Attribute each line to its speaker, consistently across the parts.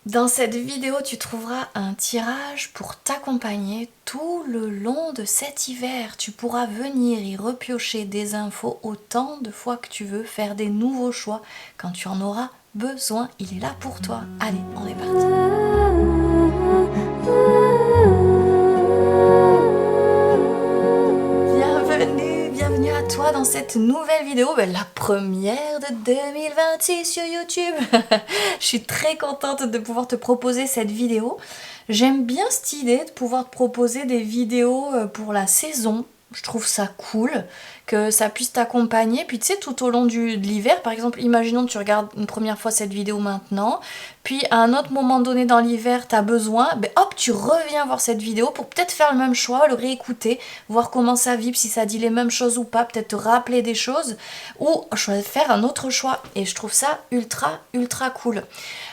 Speaker 1: Dans cette vidéo, tu trouveras un tirage pour t'accompagner tout le long de cet hiver. Tu pourras venir y repiocher des infos autant de fois que tu veux, faire des nouveaux choix quand tu en auras besoin. Il est là pour toi. Allez, on est parti. Bienvenue à toi dans cette nouvelle vidéo, la première de 2026 sur YouTube. Je suis très contente de pouvoir te proposer cette vidéo. J'aime bien cette idée de pouvoir te proposer des vidéos pour la saison. Je trouve ça cool que ça puisse t'accompagner. Puis tu sais, tout au long de l'hiver, par exemple, imaginons que tu regardes une première fois cette vidéo maintenant, puis à un autre moment donné dans l'hiver, tu as besoin, ben hop, tu reviens voir cette vidéo pour peut-être faire le même choix, le réécouter, voir comment ça vibre, si ça dit les mêmes choses ou pas, peut-être te rappeler des choses, ou faire un autre choix. Et je trouve ça ultra cool.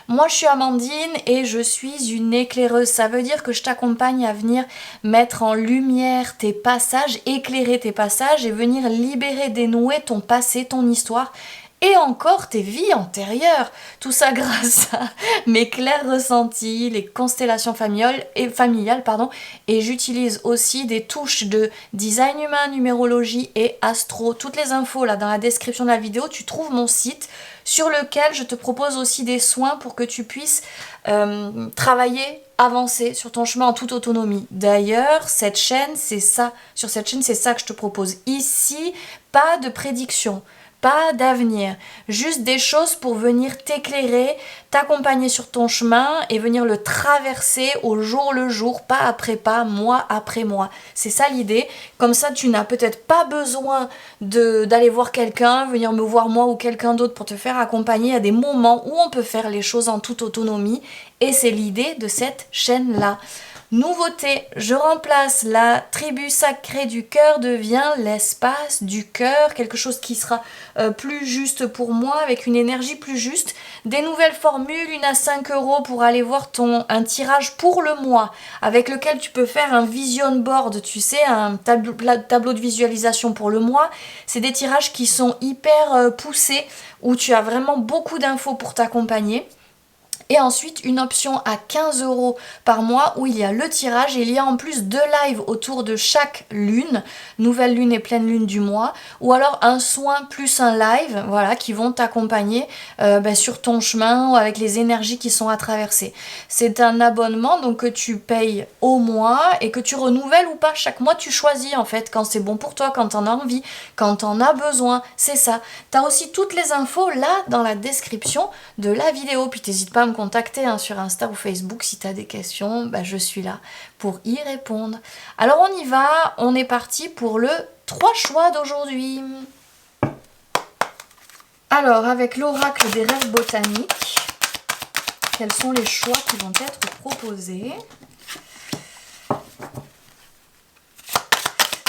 Speaker 1: Moi je suis Amandine et je suis une éclaireuse, ça veut dire que je t'accompagne à venir mettre en lumière tes passages, éclairer tes passages et venir libérer, dénouer ton passé, ton histoire et encore tes vies antérieures. Tout ça grâce à mes clairs ressentis, les constellations familiales, et j'utilise aussi des touches de design humain, numérologie et astro. Toutes les infos là dans la description de la vidéo, tu trouves mon site sur lequel je te propose aussi des soins pour que tu puisses travailler, avancer sur ton chemin en toute autonomie. D'ailleurs, cette chaîne, c'est ça. Sur cette chaîne, c'est ça que je te propose. Ici, pas de prédiction, pas d'avenir, juste des choses pour venir t'éclairer, t'accompagner sur ton chemin et venir le traverser au jour le jour, pas après pas, mois après mois. C'est ça l'idée. Comme ça, tu n'as peut-être pas besoin d'aller voir quelqu'un, venir me voir moi ou quelqu'un d'autre pour te faire accompagner à des moments où on peut faire les choses en toute autonomie. Et c'est l'idée de cette chaîne-là. Nouveauté, je remplace la tribu sacrée du cœur, devient l'espace du cœur, quelque chose qui sera plus juste pour moi, avec une énergie plus juste. Des nouvelles formules, une à 5 € pour aller voir un tirage pour le mois, avec lequel tu peux faire un vision board, tu sais, un tableau de visualisation pour le mois. C'est des tirages qui sont hyper poussés, où tu as vraiment beaucoup d'infos pour t'accompagner. Et ensuite une option à 15 € par mois où il y a le tirage et il y a en plus 2 lives autour de chaque lune, nouvelle lune et pleine lune du mois, ou alors un soin plus un live, voilà, qui vont t'accompagner sur ton chemin ou avec les énergies qui sont à traverser. C'est un abonnement donc que tu payes au mois et que tu renouvelles ou pas. Chaque mois tu choisis en fait quand c'est bon pour toi, quand t'en as envie, quand t'en as besoin, c'est ça. T'as aussi toutes les infos là dans la description de la vidéo, puis t'hésites pas à me contacter sur Insta ou Facebook si tu as des questions, je suis là pour y répondre. Alors on y va, on est parti pour le 3 choix d'aujourd'hui. Alors avec l'oracle des rêves botaniques, quels sont les choix qui vont être proposés?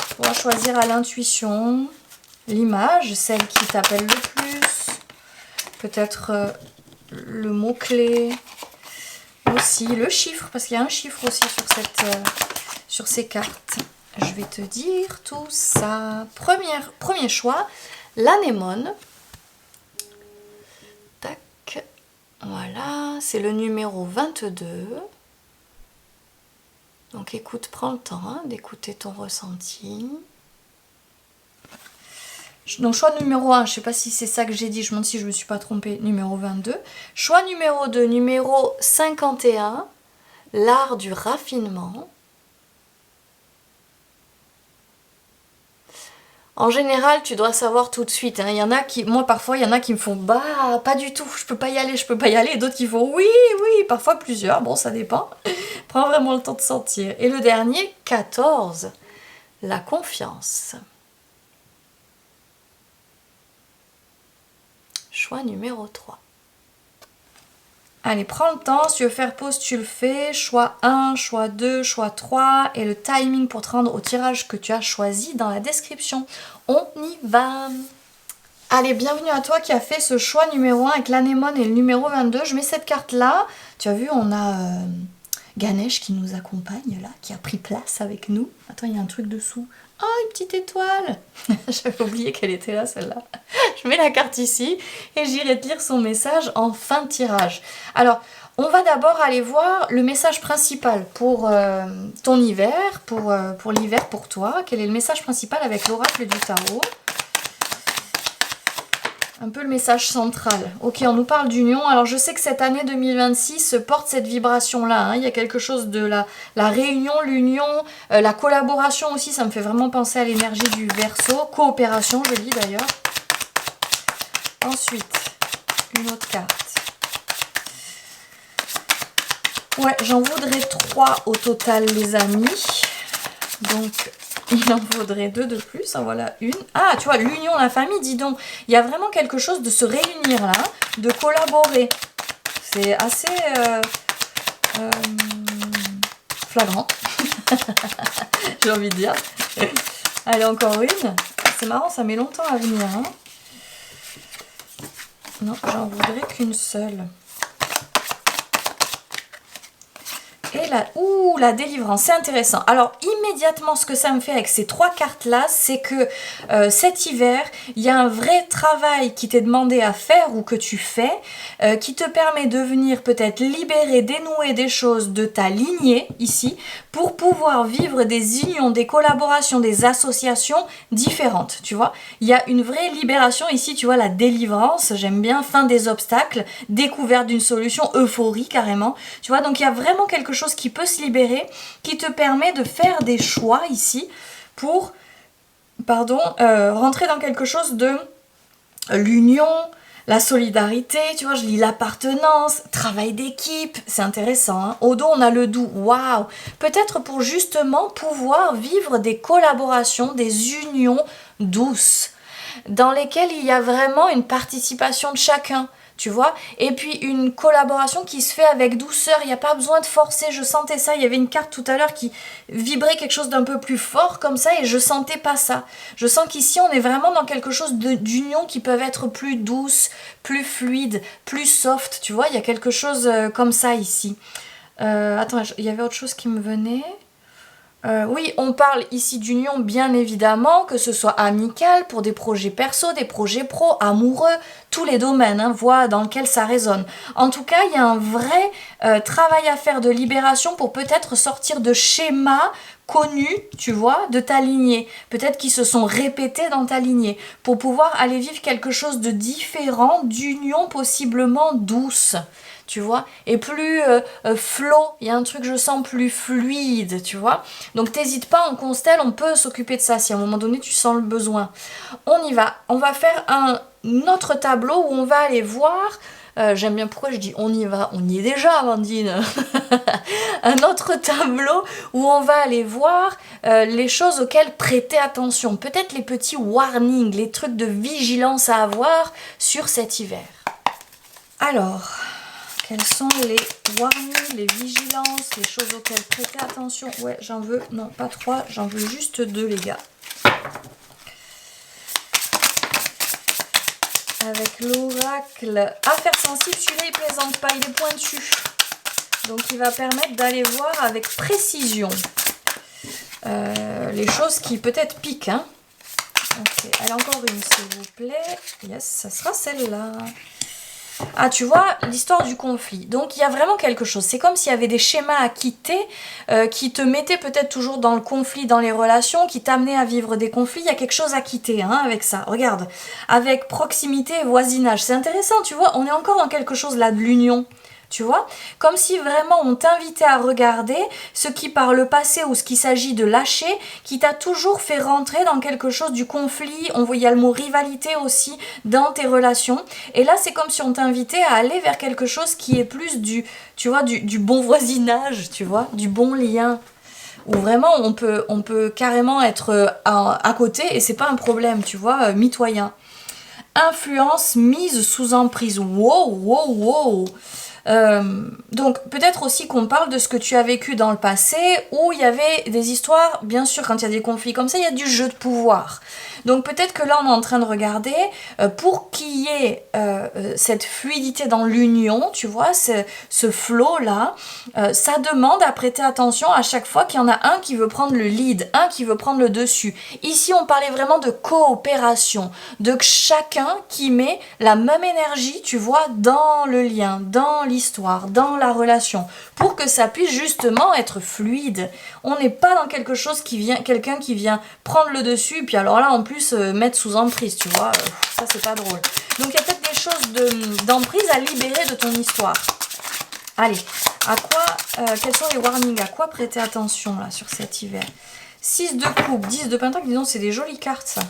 Speaker 1: Tu pourras choisir à l'intuition l'image, celle qui t'appelle le plus, peut-être le mot-clé, aussi le chiffre, parce qu'il y a un chiffre aussi sur ces cartes. Je vais te dire tout ça. Premier choix, l'anémone. Tac, voilà, c'est le numéro 22. Donc écoute, prends le temps d'écouter ton ressenti. Donc choix numéro 1, je ne sais pas si c'est ça que j'ai dit, je me demande si je ne me suis pas trompée, numéro 22. Choix numéro 2, numéro 51, l'art du raffinement. En général, tu dois savoir tout de suite. Il y en a qui, moi parfois, il y en a qui me font pas du tout, je peux pas y aller, et d'autres qui font oui, parfois plusieurs, bon ça dépend. Prends vraiment le temps de sentir. Et le dernier, 14, la confiance. Choix numéro 3. Allez, prends le temps, si tu veux faire pause, tu le fais. Choix 1, choix 2, choix 3 et le timing pour te rendre au tirage que tu as choisi dans la description. On y va. Allez, bienvenue à toi qui a fait ce choix numéro 1 avec l'anémone et le numéro 22. Je mets cette carte-là. Tu as vu, on a Ganesh qui nous accompagne là, qui a pris place avec nous. Attends, il y a un truc dessous. Oh, une petite étoile. J'avais oublié qu'elle était là, celle-là. Je mets la carte ici et j'irai te lire son message en fin de tirage. Alors, On va d'abord aller voir le message principal pour ton hiver, pour l'hiver pour toi. Quel est le message principal avec l'oracle du tarot? Un peu le message central. Ok, on nous parle d'union. Alors je sais que cette année 2026 porte cette vibration-là. Hein. Il y a quelque chose de la réunion, l'union, la collaboration aussi. Ça me fait vraiment penser à l'énergie du Verseau. Coopération, je lis d'ailleurs. Ensuite, une autre carte. Ouais, j'en voudrais 3 au total, les amis. Donc, il en faudrait 2 de plus. En voilà une. Ah, tu vois, l'union, la famille, dis donc. Il y a vraiment quelque chose de se réunir là, hein, de collaborer. C'est assez flagrant. J'ai envie de dire. Allez, encore une. C'est marrant, ça met longtemps à venir. Hein. Non, j'en voudrais qu'une seule. Et là, ouh, la délivrance, c'est intéressant. Alors, immédiatement, ce que ça me fait avec ces 3 cartes-là, c'est que cet hiver, il y a un vrai travail qui t'est demandé à faire ou que tu fais, qui te permet de venir peut-être libérer, dénouer des choses de ta lignée, ici, pour pouvoir vivre des unions, des collaborations, des associations différentes, tu vois. Il y a une vraie libération ici, tu vois, la délivrance, j'aime bien, fin des obstacles, découverte d'une solution, euphorie carrément, tu vois. Donc, il y a vraiment quelque chose qui peut se libérer, qui te permet de faire des choix ici pour, rentrer dans quelque chose de l'union, la solidarité, tu vois, je lis l'appartenance, travail d'équipe, c'est intéressant. Hein. Au dos, on a le doux, waouh. Peut-être pour justement pouvoir vivre des collaborations, des unions douces, dans lesquelles il y a vraiment une participation de chacun. Tu vois, et puis une collaboration qui se fait avec douceur, il n'y a pas besoin de forcer, je sentais ça, il y avait une carte tout à l'heure qui vibrait quelque chose d'un peu plus fort comme ça et je sentais pas ça. Je sens qu'ici on est vraiment dans quelque chose d'union qui peuvent être plus douce, plus fluide, plus soft, tu vois, il y a quelque chose comme ça ici. Attends, il y avait autre chose qui me venait. Oui, on parle ici d'union bien évidemment, que ce soit amical, pour des projets perso, des projets pro, amoureux, tous les domaines, hein, voix dans lesquels ça résonne. En tout cas, il y a un vrai travail à faire de libération pour peut-être sortir de schémas connus, tu vois, de ta lignée. Peut-être qu'ils se sont répétés dans ta lignée, pour pouvoir aller vivre quelque chose de différent, d'union possiblement douce. Tu vois, et plus flow, il y a un truc je sens plus fluide, tu vois. Donc t'hésites pas, en constelle, on peut s'occuper de ça si à un moment donné tu sens le besoin. On y va, on va faire un autre tableau où on va aller voir, j'aime bien pourquoi je dis on y va, on y est déjà Amandine. Un autre tableau où on va aller voir les choses auxquelles prêter attention, peut-être les petits warnings, les trucs de vigilance à avoir sur cet hiver. Alors... quels sont les warnings, les vigilances, les choses auxquelles prêter attention? Ouais, j'en veux, non pas 3, j'en veux juste 2 les gars. Avec l'oracle affaires sensibles, celui-là il plaisante pas, il est pointu. Donc il va permettre d'aller voir avec précision les choses qui peut-être piquent. Hein. Ok, allez encore une s'il vous plaît. Yes, ça sera celle-là. Ah, tu vois, l'histoire du conflit. Donc, il y a vraiment quelque chose. C'est comme s'il y avait des schémas à quitter qui te mettaient peut-être toujours dans le conflit, dans les relations, qui t'amenaient à vivre des conflits. Il y a quelque chose à quitter hein, avec ça. Regarde, avec proximité et voisinage. C'est intéressant, tu vois. On est encore dans quelque chose là de l'union. Tu vois, comme si vraiment on t'invitait à regarder ce qui par le passé ou ce qu'il s'agit de lâcher, qui t'a toujours fait rentrer dans quelque chose du conflit. On voit, il y a le mot rivalité aussi dans tes relations. Et là, c'est comme si on t'invitait à aller vers quelque chose qui est plus du, tu vois, du bon voisinage, tu vois, du bon lien. Où vraiment on peut carrément être à côté et c'est pas un problème, tu vois, mitoyen. Influence mise sous emprise. Wow, wow, wow. Donc peut-être aussi qu'on parle de ce que tu as vécu dans le passé où il y avait des histoires, bien sûr quand il y a des conflits comme ça, il y a du jeu de pouvoir. Donc peut-être que là on est en train de regarder pour qu'il y ait cette fluidité dans l'union, tu vois, ce flow là, ça demande à prêter attention à chaque fois qu'il y en a un qui veut prendre le lead, un qui veut prendre le dessus. Ici on parlait vraiment de coopération, de chacun qui met la même énergie, tu vois, dans le lien, dans l'histoire, dans la relation, pour que ça puisse justement être fluide. On n'est pas dans quelque chose qui vient, quelqu'un qui vient prendre le dessus, puis alors là en plus mettre sous emprise, tu vois, ça c'est pas drôle. Donc il y a peut-être des choses d'emprise à libérer de ton histoire. Allez, à quoi, quels sont les warnings? À quoi prêter attention là sur cet hiver? 6 de coupe, 10 de pentacle, dis donc c'est des jolies cartes ça.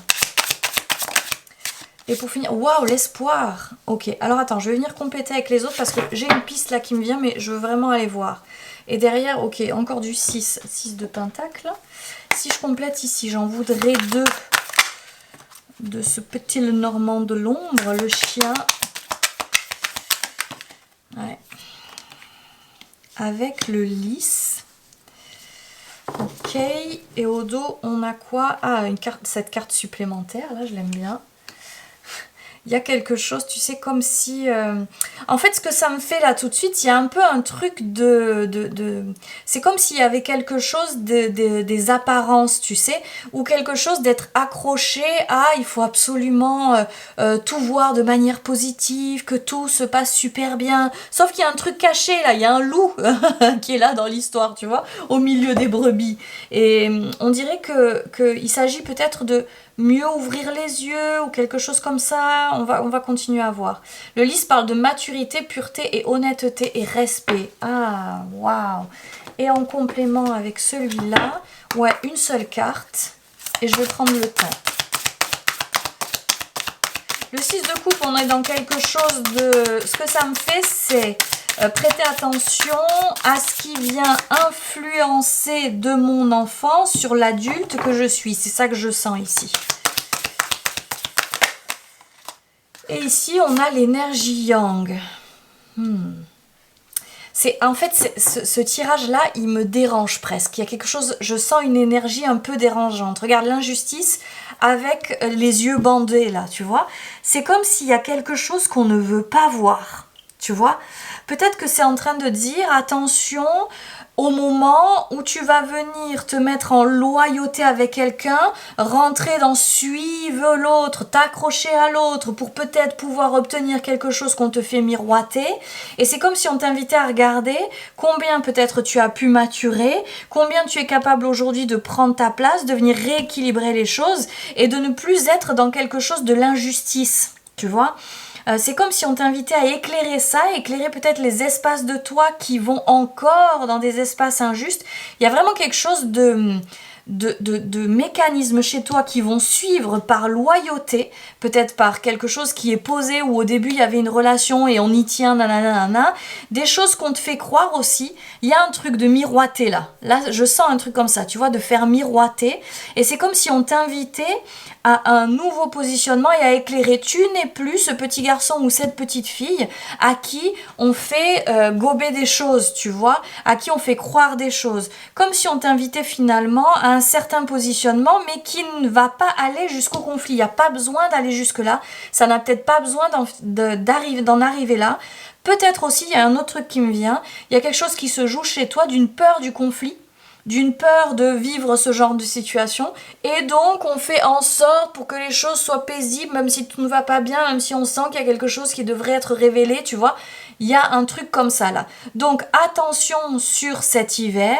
Speaker 1: Et pour finir, waouh, l'espoir. Ok, alors attends, je vais venir compléter avec les autres parce que j'ai une piste là qui me vient, mais je veux vraiment aller voir. Et derrière, ok, encore du 6, 6 de pentacle. Si je complète ici, j'en voudrais 2 de ce petit Normand de l'ombre, le chien. Ouais. Avec le lys. Ok, et au dos, on a quoi? Ah, une carte, cette carte supplémentaire, là, je l'aime bien. Il y a quelque chose, tu sais, comme si... En fait, ce que ça me fait là tout de suite, il y a un peu un truc C'est comme s'il y avait quelque chose des apparences, tu sais, ou quelque chose d'être accroché à... Il faut absolument tout voir de manière positive, que tout se passe super bien. Sauf qu'il y a un truc caché là, il y a un loup qui est là dans l'histoire, tu vois, au milieu des brebis. Et on dirait qu'il s'agit peut-être de... mieux ouvrir les yeux ou quelque chose comme ça, on va continuer à voir. Le lys parle de maturité, pureté et honnêteté et respect. Ah, waouh. Et en complément avec celui-là, ouais, une seule carte. Et je vais prendre le temps. Le 6 de coupe, on est dans quelque chose de... Ce que ça me fait, c'est prêter attention à ce qui vient influencer de mon enfant sur l'adulte que je suis. C'est ça que je sens ici. Et ici, on a l'énergie yang. En fait, ce tirage-là, il me dérange presque. Il y a quelque chose, je sens une énergie un peu dérangeante. Regarde l'injustice avec les yeux bandés, là, tu vois. C'est comme s'il y a quelque chose qu'on ne veut pas voir, tu vois. Peut-être que c'est en train de dire, attention, au moment où tu vas venir te mettre en loyauté avec quelqu'un, rentrer dans suivre l'autre, t'accrocher à l'autre pour peut-être pouvoir obtenir quelque chose qu'on te fait miroiter. Et c'est comme si on t'invitait à regarder combien peut-être tu as pu maturer, combien tu es capable aujourd'hui de prendre ta place, de venir rééquilibrer les choses et de ne plus être dans quelque chose de l'injustice, tu vois. C'est comme si on t'invitait à éclairer ça, éclairer peut-être les espaces de toi qui vont encore dans des espaces injustes. Il y a vraiment quelque chose de mécanismes chez toi qui vont suivre par loyauté, peut-être par quelque chose qui est posé où au début il y avait une relation et on y tient, nanana, des choses qu'on te fait croire aussi. Il y a un truc de miroiter là. Là, je sens un truc comme ça, tu vois, de faire miroiter. Et c'est comme si on t'invitait à un nouveau positionnement et à éclairer. Tu n'es plus ce petit garçon ou cette petite fille à qui on fait gober des choses, tu vois, à qui on fait croire des choses. Comme si on t'invitait finalement à un certain positionnement, mais qui ne va pas aller jusqu'au conflit. Il n'y a pas besoin d'aller jusque-là. Ça n'a peut-être pas besoin d'en arriver là. Peut-être aussi, il y a un autre truc qui me vient. Il y a quelque chose qui se joue chez toi d'une peur du conflit, d'une peur de vivre ce genre de situation, et donc on fait en sorte pour que les choses soient paisibles, même si tout ne va pas bien, même si on sent qu'il y a quelque chose qui devrait être révélé, tu vois, il y a un truc comme ça là. Donc attention sur cet hiver,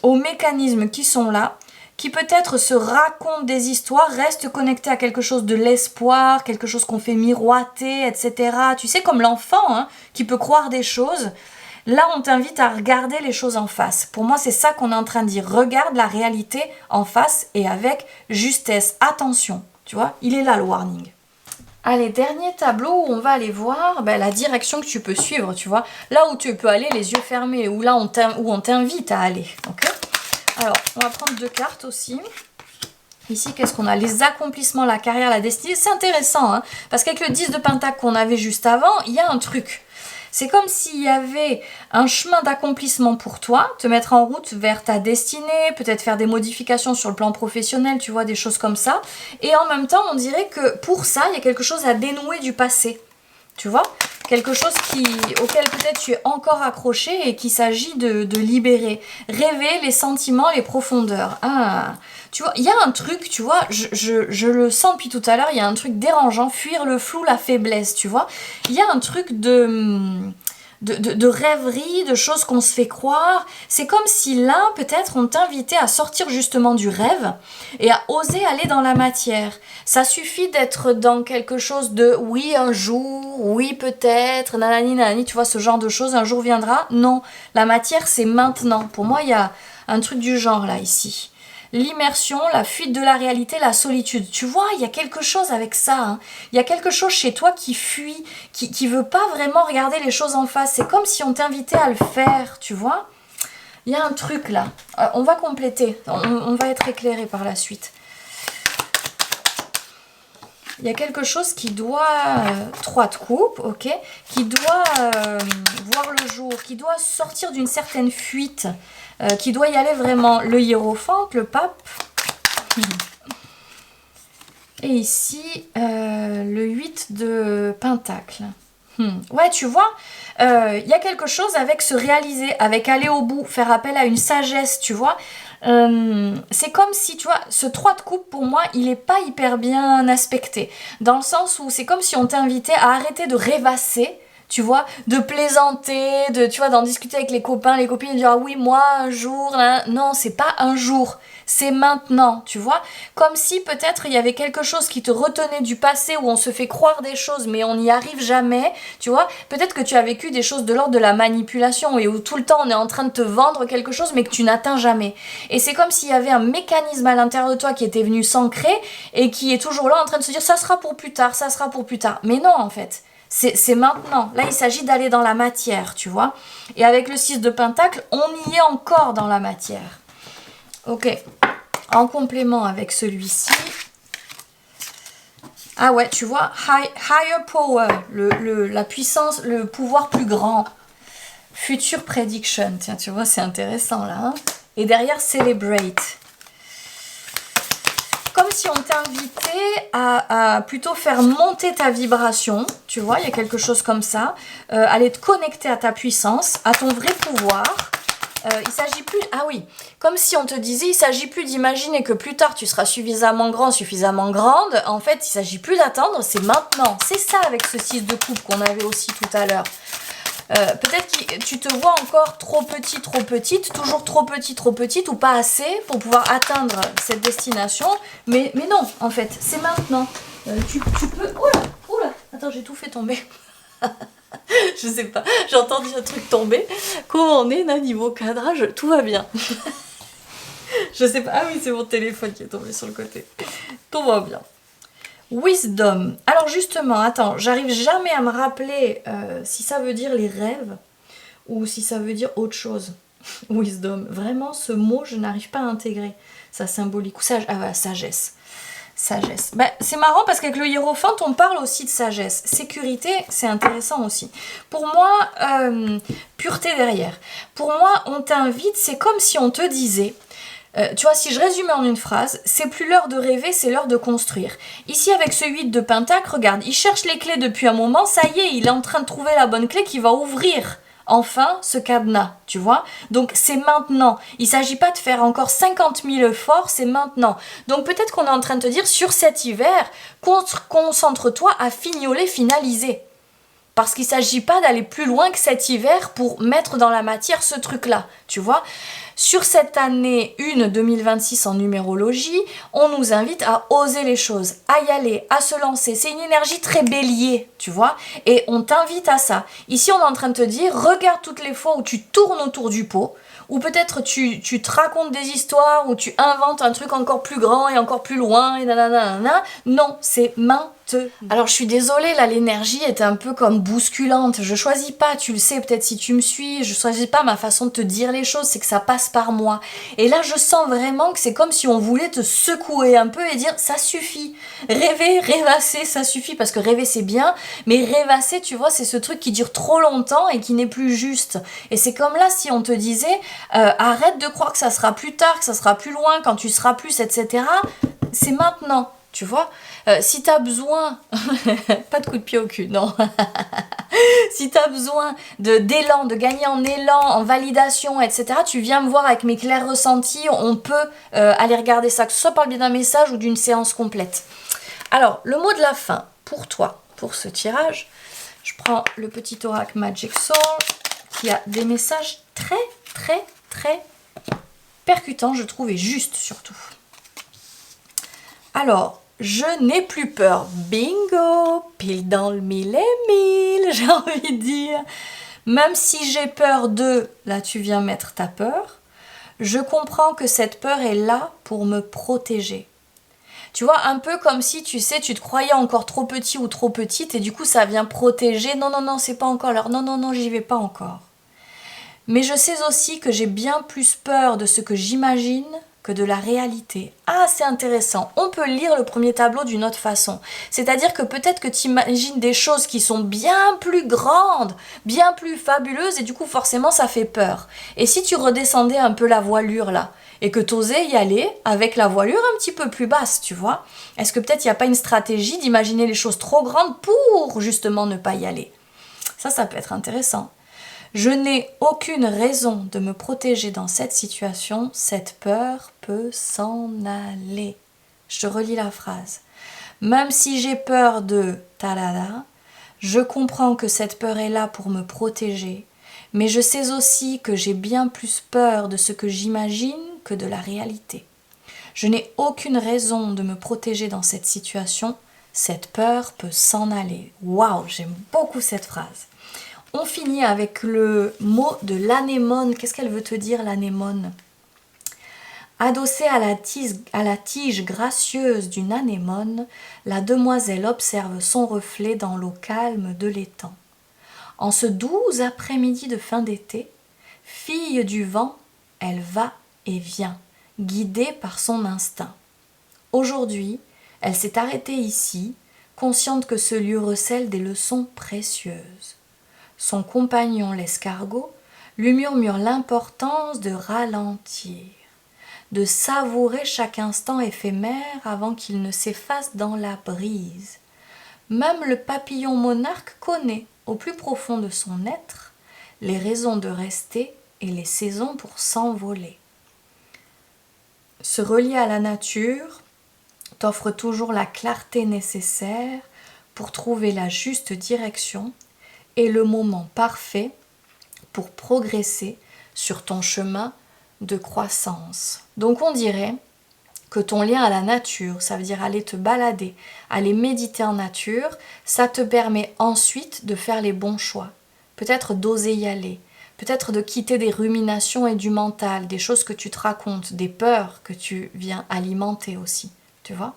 Speaker 1: aux mécanismes qui sont là, qui peut-être se racontent des histoires, restent connectés à quelque chose de l'espoir, quelque chose qu'on fait miroiter, etc. Tu sais, comme l'enfant hein, qui peut croire des choses. Là, on t'invite à regarder les choses en face. Pour moi, c'est ça qu'on est en train de dire. Regarde la réalité en face et avec justesse. Attention, tu vois, il est là le warning. Allez, dernier tableau où on va aller voir la direction que tu peux suivre, tu vois. Là où tu peux aller les yeux fermés, ou là où on t'invite à aller, ok. Alors, on va prendre 2 cartes aussi. Ici, qu'est-ce qu'on a? Les accomplissements, la carrière, la destinée. C'est intéressant, hein, parce qu'avec le 10 de pentacle qu'on avait juste avant, il y a un truc. C'est comme s'il y avait un chemin d'accomplissement pour toi, te mettre en route vers ta destinée, peut-être faire des modifications sur le plan professionnel, tu vois, des choses comme ça. Et en même temps, on dirait que pour ça, il y a quelque chose à dénouer du passé. Tu vois? Quelque chose auquel peut-être tu es encore accroché et qu'il s'agit de libérer. Rêver les sentiments, les profondeurs. Ah, tu vois, il y a un truc, tu vois, je le sens depuis tout à l'heure, il y a un truc dérangeant, fuir le flou, la faiblesse, tu vois. Il y a un truc de rêveries, de choses qu'on se fait croire. C'est comme si là, peut-être, on t'invitait à sortir justement du rêve et à oser aller dans la matière. Ça suffit d'être dans quelque chose de oui, un jour, oui, peut-être, nanani, nanani, tu vois, ce genre de choses, un jour viendra. Non, la matière, c'est maintenant. Pour moi, il y a un truc du genre là, ici. L'immersion, la fuite de la réalité, la solitude. Tu vois, il y a quelque chose avec ça. Hein. Il y a quelque chose chez toi qui fuit, qui veut pas vraiment regarder les choses en face. C'est comme si on t'invitait à le faire, tu vois. Il y a un truc là. On va compléter. On va être éclairé par la suite. Il y a quelque chose qui doit, 3 de coupe, ok, qui doit voir le jour, qui doit sortir d'une certaine fuite, qui doit y aller vraiment. Le hiérophante, le pape. Et ici, le 8 de pentacle. Ouais, tu vois, il y a quelque chose avec se réaliser, avec aller au bout, faire appel à une sagesse, tu vois. C'est comme si, tu vois, ce 3 de coupe, pour moi, il est pas hyper bien aspecté. Dans le sens où c'est comme si on t'invitait à arrêter de rêvasser, tu vois, de plaisanter, tu vois, d'en discuter avec les copains, les copines, et de dire, ah oui, moi, un jour, là. Non, c'est pas un jour, c'est maintenant, tu vois. Comme si peut-être il y avait quelque chose qui te retenait du passé, où on se fait croire des choses, mais on n'y arrive jamais, tu vois. Peut-être que tu as vécu des choses de l'ordre de la manipulation, et où tout le temps on est en train de te vendre quelque chose, mais que tu n'atteins jamais. Et c'est comme s'il y avait un mécanisme à l'intérieur de toi qui était venu s'ancrer, et qui est toujours là en train de se dire, ça sera pour plus tard, ça sera pour plus tard. Mais non, en fait. C'est maintenant. Là, il s'agit d'aller dans la matière, tu vois. Et avec le 6 de pentacle, on y est encore dans la matière. Ok. En complément avec celui-ci. Ah ouais, tu vois, higher power, la puissance, le pouvoir plus grand. Future prediction. Tiens, tu vois, c'est intéressant là. Hein. Et derrière, celebrate. Comme si on t'invitait à plutôt faire monter ta vibration, tu vois, il y a quelque chose comme ça, aller te connecter à ta puissance, à ton vrai pouvoir. Il s'agit plus, ah oui, comme si on te disait, il s'agit plus d'imaginer que plus tard tu seras suffisamment grand, suffisamment grande. En fait, il s'agit plus d'attendre, c'est maintenant. C'est ça avec ce 6 de coupe qu'on avait aussi tout à l'heure. Peut-être que tu te vois encore trop petit, trop petite, toujours trop petite ou pas assez pour pouvoir atteindre cette destination. Mais non, en fait, c'est maintenant. Tu peux... Oula, attends, j'ai tout fait tomber. Je sais pas, j'ai entendu un truc tomber. Comment on est là, niveau cadrage? Tout va bien. Je sais pas, ah oui, c'est mon téléphone qui est tombé sur le côté. Tout va bien. Wisdom. Alors justement, attends, j'arrive jamais à me rappeler si ça veut dire les rêves ou si ça veut dire autre chose. Wisdom. Vraiment, ce mot, je n'arrive pas à intégrer sa symbolique. Ou ah ouais, sagesse. Sagesse. Ben, c'est marrant parce qu'avec le hiérophante, on parle aussi de sagesse. Sécurité, c'est intéressant aussi. Pour moi, pureté derrière. Pour moi, on t'invite, c'est comme si on te disait... tu vois, si je résumais en une phrase, c'est plus l'heure de rêver, c'est l'heure de construire. Ici, avec ce 8 de pentacle, regarde, il cherche les clés depuis un moment, ça y est, il est en train de trouver la bonne clé qui va ouvrir enfin ce cadenas, tu vois. Donc, c'est maintenant. Il ne s'agit pas de faire encore 50 000 efforts, c'est maintenant. Donc, peut-être qu'on est en train de te dire, sur cet hiver, concentre-toi à fignoler, finaliser. Parce qu'il ne s'agit pas d'aller plus loin que cet hiver pour mettre dans la matière ce truc-là, tu vois. Sur cette année 1 2026 en numérologie, on nous invite à oser les choses, à y aller, à se lancer. C'est une énergie très bélier, tu vois, et on t'invite à ça. Ici, on est en train de te dire, regarde toutes les fois où tu tournes autour du pot, ou peut-être tu te racontes des histoires, ou tu inventes un truc encore plus grand et encore plus loin, et nanana. Non, c'est maintenant. Alors je suis désolée, là l'énergie est un peu comme bousculante, je choisis pas, tu le sais peut-être si tu me suis, je choisis pas ma façon de te dire les choses, c'est que ça passe par moi. Et là je sens vraiment que c'est comme si on voulait te secouer un peu et dire ça suffit, rêver, rêvasser, ça suffit, parce que rêver c'est bien, mais rêvasser tu vois c'est ce truc qui dure trop longtemps et qui n'est plus juste. Et c'est comme là si on te disait arrête de croire que ça sera plus tard, que ça sera plus loin, quand tu seras plus, etc. C'est maintenant. Tu vois, si tu as besoin, pas de coup de pied au cul, non. Si tu as besoin d'élan, de gagner en élan, en validation, etc., tu viens me voir avec mes clairs ressentis, on peut aller regarder ça, que ce soit par le biais d'un message ou d'une séance complète. Alors, le mot de la fin, pour toi, pour ce tirage, je prends le petit oracle Magic Soul. qui a des messages très percutants, je trouve, et justes surtout. Alors, je n'ai plus peur. Bingo! Pile dans le mille et mille, j'ai envie de dire. Même si j'ai peur de, là tu viens mettre ta peur, je comprends que cette peur est là pour me protéger. Tu vois, un peu comme si, tu sais, tu te croyais encore trop petit ou trop petite et du coup ça vient protéger. Non, non, non, c'est pas encore l'heure. Non, non, non, j'y vais pas encore. Mais je sais aussi que j'ai bien plus peur de ce que j'imagine que de la réalité. Ah, c'est intéressant. On peut lire le premier tableau d'une autre façon. C'est-à-dire que peut-être que tu imagines des choses qui sont bien plus grandes, bien plus fabuleuses, et du coup, forcément, ça fait peur. Et si tu redescendais un peu la voilure, là, et que tu osais y aller avec la voilure un petit peu plus basse, tu vois, est-ce que peut-être il n'y a pas une stratégie d'imaginer les choses trop grandes pour, justement, ne pas y aller? Ça peut être intéressant. Je n'ai aucune raison de me protéger dans cette situation, cette peur peut s'en aller. Je te relis la phrase. Même si j'ai peur de talala, je comprends que cette peur est là pour me protéger, mais je sais aussi que j'ai bien plus peur de ce que j'imagine que de la réalité. Je n'ai aucune raison de me protéger dans cette situation, cette peur peut s'en aller. Waouh, j'aime beaucoup cette phrase. On finit avec le mot de l'anémone. Qu'est-ce qu'elle veut te dire, l'anémone? Adossée à la tige gracieuse d'une anémone, la demoiselle observe son reflet dans l'eau calme de l'étang. En ce doux après-midi de fin d'été, fille du vent, elle va et vient, guidée par son instinct. Aujourd'hui, elle s'est arrêtée ici, consciente que ce lieu recèle des leçons précieuses. Son compagnon, l'escargot, lui murmure l'importance de ralentir, de savourer chaque instant éphémère avant qu'il ne s'efface dans la brise. Même le papillon monarque connaît, au plus profond de son être, les raisons de rester et les saisons pour s'envoler. Se relier à la nature t'offre toujours la clarté nécessaire pour trouver la juste direction et le moment parfait pour progresser sur ton chemin de croissance. Donc on dirait que ton lien à la nature, ça veut dire aller te balader, aller méditer en nature, ça te permet ensuite de faire les bons choix. Peut-être d'oser y aller, peut-être de quitter des ruminations et du mental, des choses que tu te racontes, des peurs que tu viens alimenter aussi, tu vois ?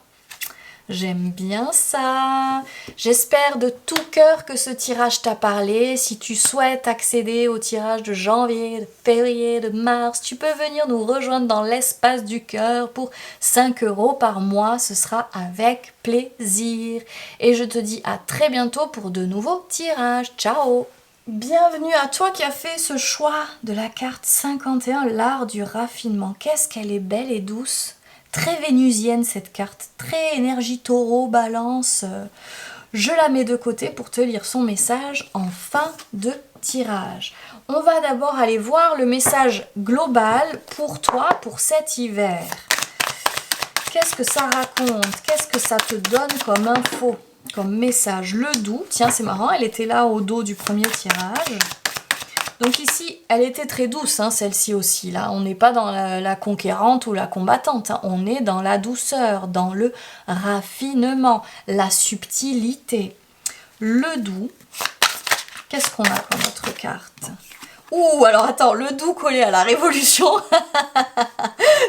Speaker 1: J'aime bien ça. J'espère de tout cœur que ce tirage t'a parlé. Si tu souhaites accéder au tirage de janvier, de février, de mars, tu peux venir nous rejoindre dans l'espace du cœur pour 5 € par mois. Ce sera avec plaisir. Et je te dis à très bientôt pour de nouveaux tirages. Ciao! Bienvenue à toi qui as fait ce choix de la carte 51, l'art du raffinement. Qu'est-ce qu'elle est belle et douce! Très vénusienne cette carte, très énergie taureau, balance. Je la mets de côté pour te lire son message en fin de tirage. On va d'abord aller voir le message global pour toi, pour cet hiver. Qu'est-ce que ça raconte? Qu'est-ce que ça te donne comme info, comme message? Le doux, tiens c'est marrant, elle était là au dos du premier tirage. Donc ici, elle était très douce, hein, celle-ci aussi. Là, on n'est pas dans la conquérante ou la combattante. Hein. On est dans la douceur, dans le raffinement, la subtilité. Le doux. Qu'est-ce qu'on a comme autre carte? Ouh, alors attends, le doux collé à la révolution.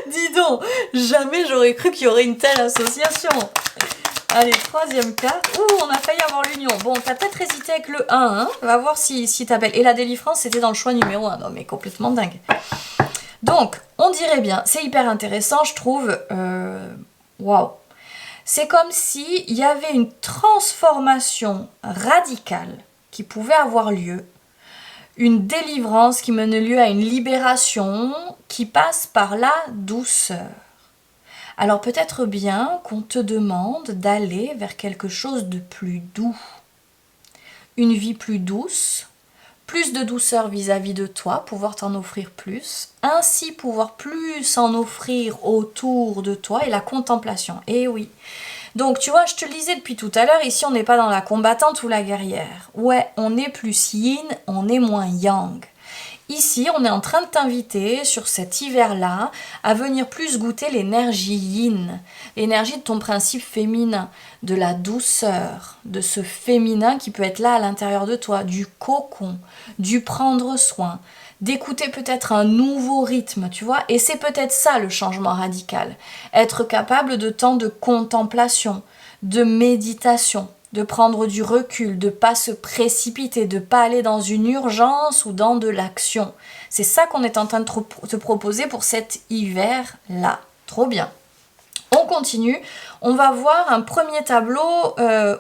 Speaker 1: Dis donc, jamais j'aurais cru qu'il y aurait une telle association. Allez, troisième carte. Ouh, on a failli avoir l'union. Bon, t'as peut-être hésité avec le 1, hein. On va voir si t'appelles. Et la délivrance, c'était dans le choix numéro 1. Non, mais complètement dingue. Donc, on dirait bien, c'est hyper intéressant, je trouve. Waouh. C'est comme s'il y avait une transformation radicale qui pouvait avoir lieu. Une délivrance qui mène lieu à une libération qui passe par la douceur. Alors peut-être bien qu'on te demande d'aller vers quelque chose de plus doux. Une vie plus douce, plus de douceur vis-à-vis de toi, pouvoir t'en offrir plus, ainsi pouvoir plus en offrir autour de toi et la contemplation. Eh oui. Donc tu vois, je te le disais depuis tout à l'heure, ici on n'est pas dans la combattante ou la guerrière. Ouais, on est plus yin, on est moins yang. Ici, on est en train de t'inviter sur cet hiver-là à venir plus goûter l'énergie yin, l'énergie de ton principe féminin, de la douceur, de ce féminin qui peut être là à l'intérieur de toi, du cocon, du prendre soin, d'écouter peut-être un nouveau rythme, tu vois, et c'est peut-être ça le changement radical, être capable de temps de contemplation, de méditation, de prendre du recul, de pas se précipiter, de pas aller dans une urgence ou dans de l'action. C'est ça qu'on est en train de te proposer pour cet hiver-là. Trop bien. On continue. On va voir un premier tableau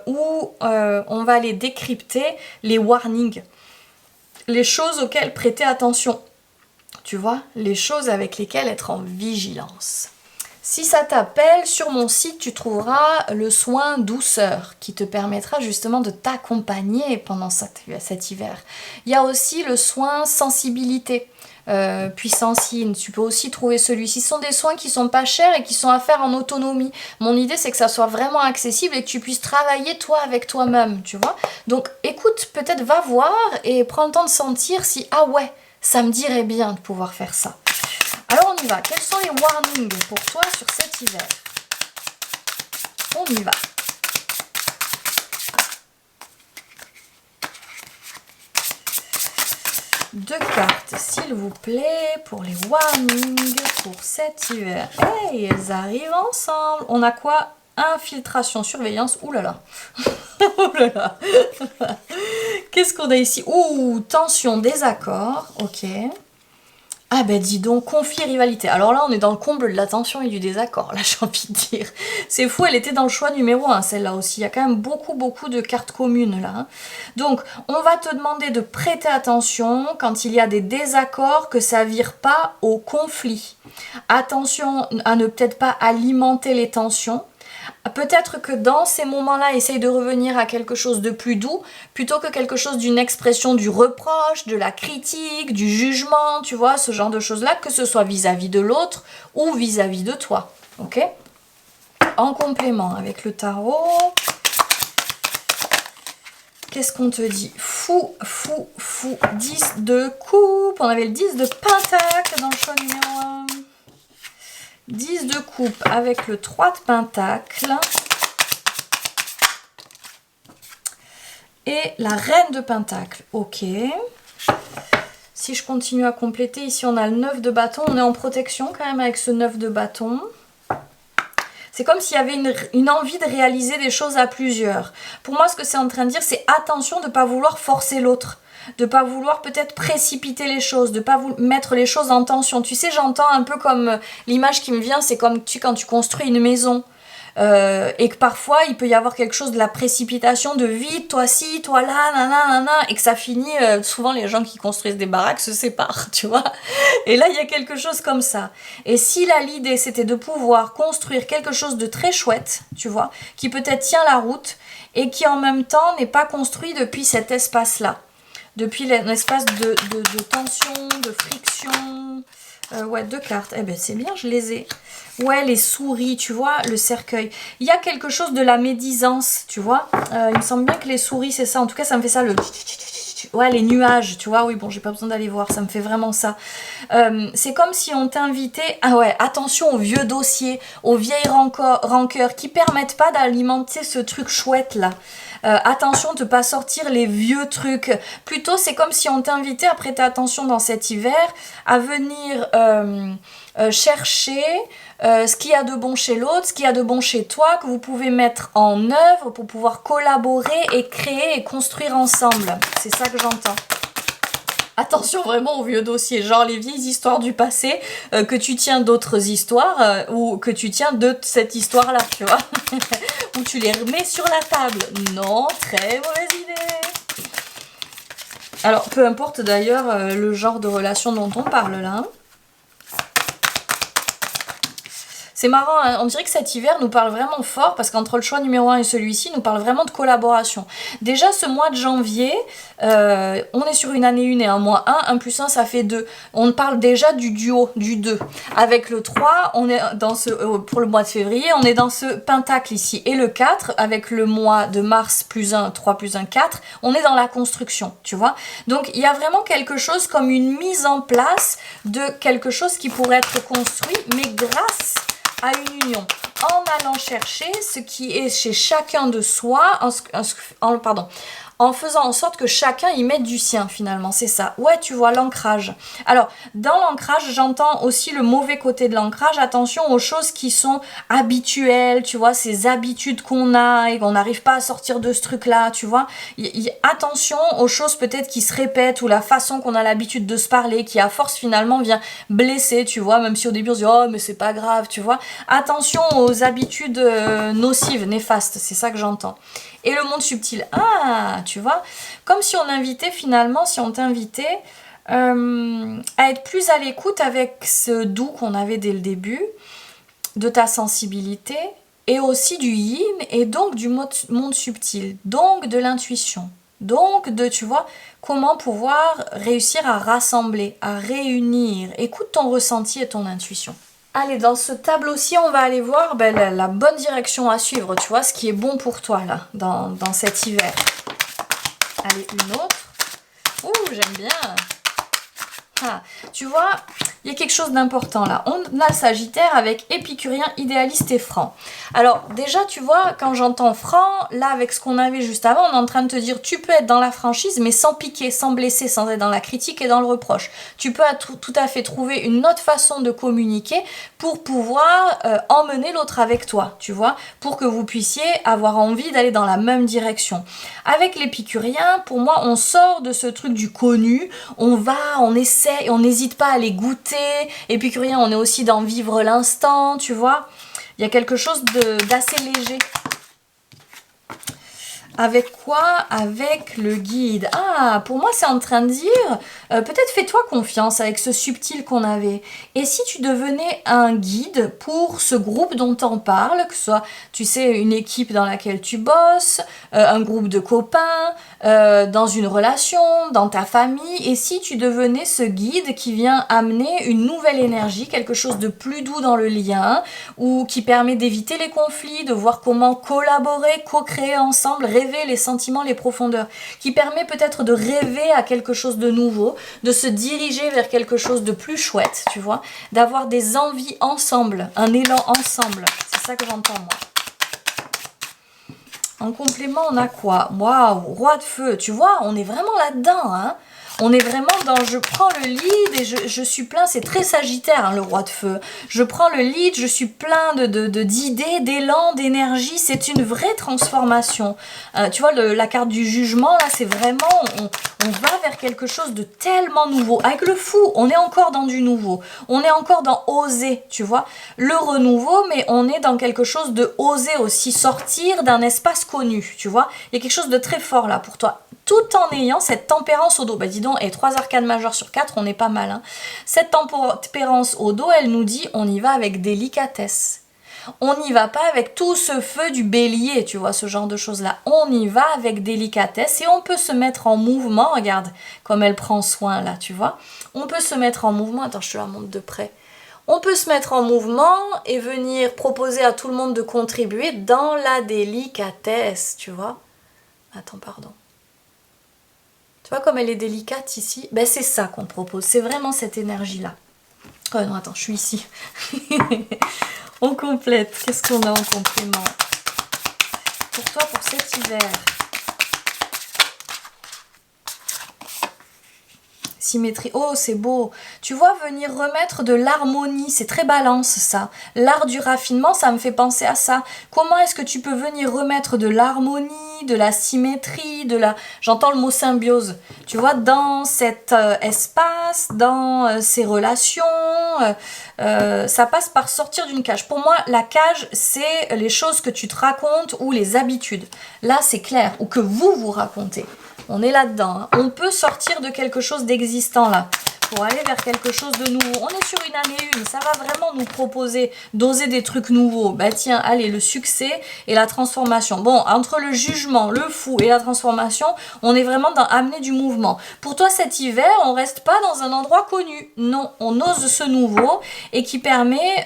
Speaker 1: où on va aller décrypter les warnings, les choses auxquelles prêter attention. Tu vois, les choses avec lesquelles être en vigilance. Si ça t'appelle, sur mon site, tu trouveras le soin douceur qui te permettra justement de t'accompagner pendant cet hiver. Il y a aussi le soin sensibilité, puissance yin. Tu peux aussi trouver celui-ci. Ce sont des soins qui sont pas chers et qui sont à faire en autonomie. Mon idée, c'est que ça soit vraiment accessible et que tu puisses travailler toi avec toi-même, tu vois. Donc écoute, peut-être va voir et prends le temps de sentir si, ah ouais, ça me dirait bien de pouvoir faire ça. Alors on y va. Quels sont les warnings pour toi sur cet hiver? On y va. Deux cartes, s'il vous plaît, pour les warnings pour cet hiver. Hey, elles arrivent ensemble. On a quoi? Infiltration, surveillance. Ouh là là. Ouh là là. Qu'est-ce qu'on a ici? Ouh, tension, désaccord. Ok. Ah ben dis donc, conflit, rivalité. Alors là, on est dans le comble de la tension et du désaccord, là j'ai envie de dire. C'est fou, elle était dans le choix numéro 1, celle-là aussi. Il y a quand même beaucoup de cartes communes là. Hein. Donc, on va te demander de prêter attention quand il y a des désaccords, que ça vire pas au conflit. Attention à ne peut-être pas alimenter les tensions. Peut-être que dans ces moments-là, essaye de revenir à quelque chose de plus doux, plutôt que quelque chose d'une expression du reproche, de la critique, du jugement, tu vois, ce genre de choses-là, que ce soit vis-à-vis de l'autre ou vis-à-vis de toi, ok? En complément avec le tarot, qu'est-ce qu'on te dit? Fou, 10 de coupe, on avait le 10 de pentacle dans le choix numéro 1. 10 de coupe avec le 3 de pentacle et la reine de pentacle. Ok. Si je continue à compléter, ici on a le 9 de bâton. On est en protection quand même avec ce 9 de bâton. C'est comme s'il y avait une envie de réaliser des choses à plusieurs. Pour moi, ce que c'est en train de dire, c'est attention de ne pas vouloir forcer l'autre. De pas vouloir peut-être précipiter les choses, de pas mettre les choses en tension. Tu sais, j'entends un peu comme l'image qui me vient, c'est comme quand tu construis une maison et que parfois il peut y avoir quelque chose de la précipitation, de vite, toi ci, toi là, nanana, et que ça finit, souvent les gens qui construisent des baraques se séparent, tu vois. Et là, il y a quelque chose comme ça. Et si là, l'idée, c'était de pouvoir construire quelque chose de très chouette, tu vois, qui peut-être tient la route et qui en même temps n'est pas construit depuis cet espace-là. Depuis l'espace de tension, de friction. Ouais, 2 cartes. Eh ben c'est bien, je les ai. Ouais, les souris, tu vois, le cercueil. Il y a quelque chose de la médisance, tu vois. Il me semble bien que les souris, c'est ça. En tout cas, ça me fait ça, le... Ouais, les nuages, tu vois. Oui, bon, j'ai pas besoin d'aller voir, ça me fait vraiment ça. C'est comme si on t'invitait... Ah ouais, attention aux vieux dossiers, aux vieilles rancœurs qui permettent pas d'alimenter ce truc chouette-là. Attention de ne pas sortir les vieux trucs. Plutôt, c'est comme si on t'invitait à prêter attention dans cet hiver, à venir chercher ce qu'il y a de bon chez l'autre, ce qu'il y a de bon chez toi, que vous pouvez mettre en œuvre pour pouvoir collaborer et créer et construire ensemble. C'est ça que j'entends. Attention vraiment aux vieux dossiers, genre les vieilles histoires du passé, que tu tiens d'autres histoires, ou que tu tiens de cette histoire-là, tu vois. Ou tu les remets sur la table. Non, très mauvaise idée. Alors, peu importe d'ailleurs le genre de relation dont on parle là. C'est marrant, hein, on dirait que cet hiver nous parle vraiment fort parce qu'entre le choix numéro 1 et celui-ci, nous parle vraiment de collaboration. Déjà ce mois de janvier, on est sur une année 1 et un mois 1 plus 1 ça fait 2. On parle déjà du duo, du 2. Avec le 3, on est dans ce, pour le mois de février, on est dans ce pentacle ici. Et le 4, avec le mois de mars plus 1, 3 plus 1, 4, on est dans la construction, tu vois. Donc il y a vraiment quelque chose comme une mise en place de quelque chose qui pourrait être construit, mais grâce à une union, en allant chercher ce qui est chez chacun de soi, en faisant en sorte que chacun y mette du sien finalement, c'est ça. Ouais, tu vois, l'ancrage. Alors, dans l'ancrage, j'entends aussi le mauvais côté de l'ancrage. Attention aux choses qui sont habituelles, tu vois, ces habitudes qu'on a et qu'on n'arrive pas à sortir de ce truc-là, tu vois. Attention aux choses peut-être qui se répètent ou la façon qu'on a l'habitude de se parler, qui à force finalement vient blesser, tu vois, même si au début on se dit « Oh, mais c'est pas grave », tu vois. Attention aux habitudes nocives, néfastes, c'est ça que j'entends. Et le monde subtil, ah, tu vois, comme si on invitait finalement, si on t'invitait à être plus à l'écoute avec ce doux qu'on avait dès le début, de ta sensibilité, et aussi du yin, et donc du monde subtil, donc de l'intuition, donc de, tu vois, comment pouvoir réussir à rassembler, à réunir. Écoute ton ressenti et ton intuition. Allez, dans ce tableau-ci, on va aller voir la bonne direction à suivre, tu vois, ce qui est bon pour toi, là, dans cet hiver. Allez, une autre. Ouh, j'aime bien. Ah, tu vois, il y a quelque chose d'important là. On a le Sagittaire avec épicurien, idéaliste et franc. Alors déjà, tu vois, quand j'entends franc, là avec ce qu'on avait juste avant, on est en train de te dire tu peux être dans la franchise mais sans piquer, sans blesser, sans être dans la critique et dans le reproche. Tu peux tout à fait trouver une autre façon de communiquer pour pouvoir emmener l'autre avec toi, tu vois, pour que vous puissiez avoir envie d'aller dans la même direction. Avec l'épicurien, pour moi, on sort de ce truc du connu, on essaie, et on n'hésite pas à les goûter. Épicurien, on est aussi dans vivre l'instant, tu vois. Il y a quelque chose d'assez léger. Avec quoi? Avec le guide. Ah, pour moi, c'est en train de dire, peut-être fais-toi confiance avec ce subtil qu'on avait. Et si tu devenais un guide pour ce groupe dont on parle, que ce soit, tu sais, une équipe dans laquelle tu bosses, un groupe de copains, dans une relation, dans ta famille, et si tu devenais ce guide qui vient amener une nouvelle énergie, quelque chose de plus doux dans le lien, ou qui permet d'éviter les conflits, de voir comment collaborer, co-créer ensemble, rêver les sentiments, les profondeurs, qui permet peut-être de rêver à quelque chose de nouveau, de se diriger vers quelque chose de plus chouette, tu vois, d'avoir des envies ensemble, un élan ensemble. C'est ça que j'entends moi. En complément, on a quoi? Waouh, roi de feu, tu vois, on est vraiment là-dedans, hein. On est vraiment dans je prends le lead et je suis plein, c'est très sagittaire hein, le roi de feu. Je prends le lead, je suis plein d'idées, d'élan, d'énergie, c'est une vraie transformation. Tu vois, la carte du jugement, là, c'est vraiment, on va vers quelque chose de tellement nouveau. Avec le fou, on est encore dans du nouveau. On est encore dans oser, tu vois. Le renouveau, mais on est dans quelque chose de oser aussi, sortir d'un espace connu, tu vois. Il y a quelque chose de très fort là pour toi. Tout en ayant cette tempérance au dos. Bah dis donc, et 3 arcanes majeures sur 4, on est pas mal. Hein. Cette tempérance au dos, elle nous dit, on y va avec délicatesse. On n'y va pas avec tout ce feu du bélier, tu vois, ce genre de choses-là. On y va avec délicatesse et on peut se mettre en mouvement. Regarde comme elle prend soin là, tu vois. On peut se mettre en mouvement. Attends, je te la montre de près. On peut se mettre en mouvement et venir proposer à tout le monde de contribuer dans la délicatesse, tu vois. Attends, pardon. Tu vois comme elle est délicate ici? Ben c'est ça qu'on propose, c'est vraiment cette énergie-là. Oh non, attends, je suis ici. On complète, qu'est-ce qu'on a en complément? Pour toi, pour cet hiver. Symétrie, oh c'est beau. Tu vois, venir remettre de l'harmonie, c'est très balance ça. L'art du raffinement, ça me fait penser à ça. Comment est-ce que tu peux venir remettre de l'harmonie, de la symétrie, j'entends le mot symbiose, tu vois, dans cet espace, dans ces relations, ça passe par sortir d'une cage. Pour moi, la cage, c'est les choses que tu te racontes ou les habitudes. Là, c'est clair, ou que vous racontez. On est là-dedans. Hein. On peut sortir de quelque chose d'existant là. pour aller vers quelque chose de nouveau. On est sur une année 1, ça va vraiment nous proposer d'oser des trucs nouveaux. Bah tiens, allez, le succès et la transformation. Bon, entre le jugement, le fou et la transformation, on est vraiment dans amener du mouvement. Pour toi, cet hiver, on reste pas dans un endroit connu. Non, on ose ce nouveau et qui permet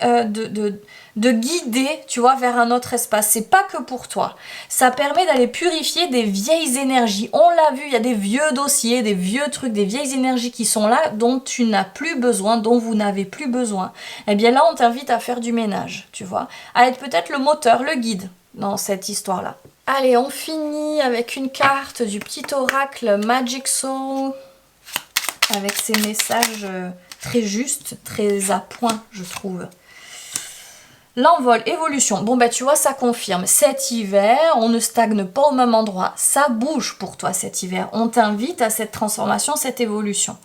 Speaker 1: de guider, tu vois, vers un autre espace. C'est pas que pour toi. Ça permet d'aller purifier des vieilles énergies. On l'a vu, il y a des vieux dossiers, des vieux trucs, des vieilles énergies qui sont là, dont tu n'as plus besoin, dont vous n'avez plus besoin. Eh bien là, on t'invite à faire du ménage, tu vois, à être peut-être le moteur, le guide dans cette histoire-là. Allez, on finit avec une carte du petit oracle Magic Soul, avec ses messages très justes, très à point, je trouve. L'envol, évolution. Bon, ben tu vois, ça confirme. Cet hiver, on ne stagne pas au même endroit. Ça bouge pour toi cet hiver. On t'invite à cette transformation, cette évolution.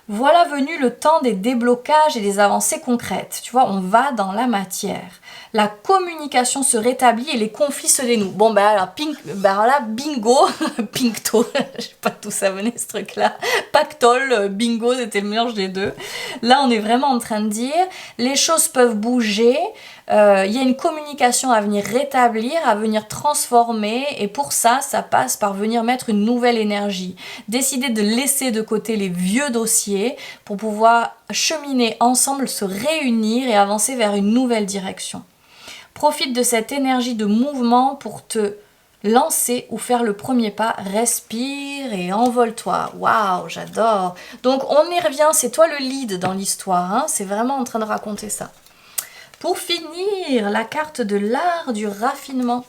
Speaker 1: Voilà venu le temps des déblocages et des avancées concrètes. Tu vois, on va dans la matière. La communication se rétablit et les conflits se dénouent. Bon, ben là, bingo, pincto, je sais pas d'où ça venait ce truc-là. Pactole, bingo, c'était le mélange des deux. Là, on est vraiment en train de dire, les choses peuvent bouger, il y a une communication à venir rétablir, à venir transformer, et pour ça, ça passe par venir mettre une nouvelle énergie. Décider de laisser de côté les vieux dossiers pour pouvoir cheminer ensemble, se réunir et avancer vers une nouvelle direction. Profite de cette énergie de mouvement pour te lancer ou faire le premier pas. Respire et envole-toi. Waouh, j'adore. Donc on y revient, c'est toi le lead dans l'histoire, hein, c'est vraiment en train de raconter ça. Pour finir, la carte de l'art du raffinement.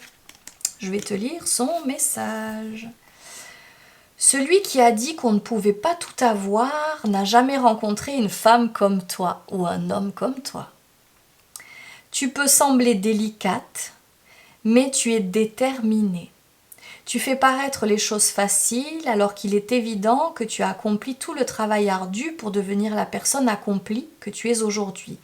Speaker 1: Je vais te lire son message. Celui qui a dit qu'on ne pouvait pas tout avoir n'a jamais rencontré une femme comme toi ou un homme comme toi. Tu peux sembler délicate, mais tu es déterminée. Tu fais paraître les choses faciles alors qu'il est évident que tu as accompli tout le travail ardu pour devenir la personne accomplie que tu es aujourd'hui.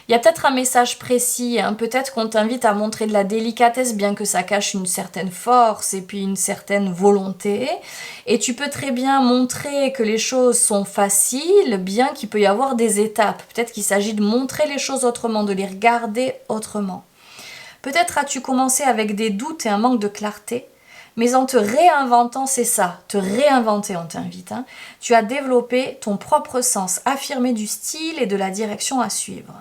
Speaker 1: Il y a peut-être un message précis, hein, peut-être qu'on t'invite à montrer de la délicatesse bien que ça cache une certaine force et puis une certaine volonté. Et tu peux très bien montrer que les choses sont faciles, bien qu'il peut y avoir des étapes. Peut-être qu'il s'agit de montrer les choses autrement, de les regarder autrement. Peut-être as-tu commencé avec des doutes et un manque de clarté. Mais en te réinventant, c'est ça, te réinventer, on t'invite. Hein. Tu as développé ton propre sens, affirmé du style et de la direction à suivre.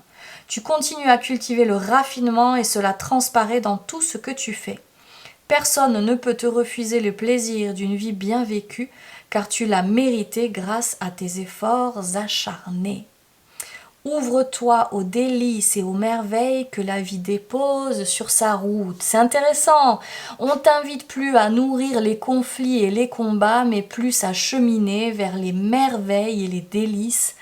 Speaker 1: Tu continues à cultiver le raffinement et cela transparaît dans tout ce que tu fais. Personne ne peut te refuser le plaisir d'une vie bien vécue car tu l'as mérité grâce à tes efforts acharnés. Ouvre-toi aux délices et aux merveilles que la vie dépose sur sa route. C'est intéressant. On t'invite plus à nourrir les conflits et les combats, mais plus à cheminer vers les merveilles et les délices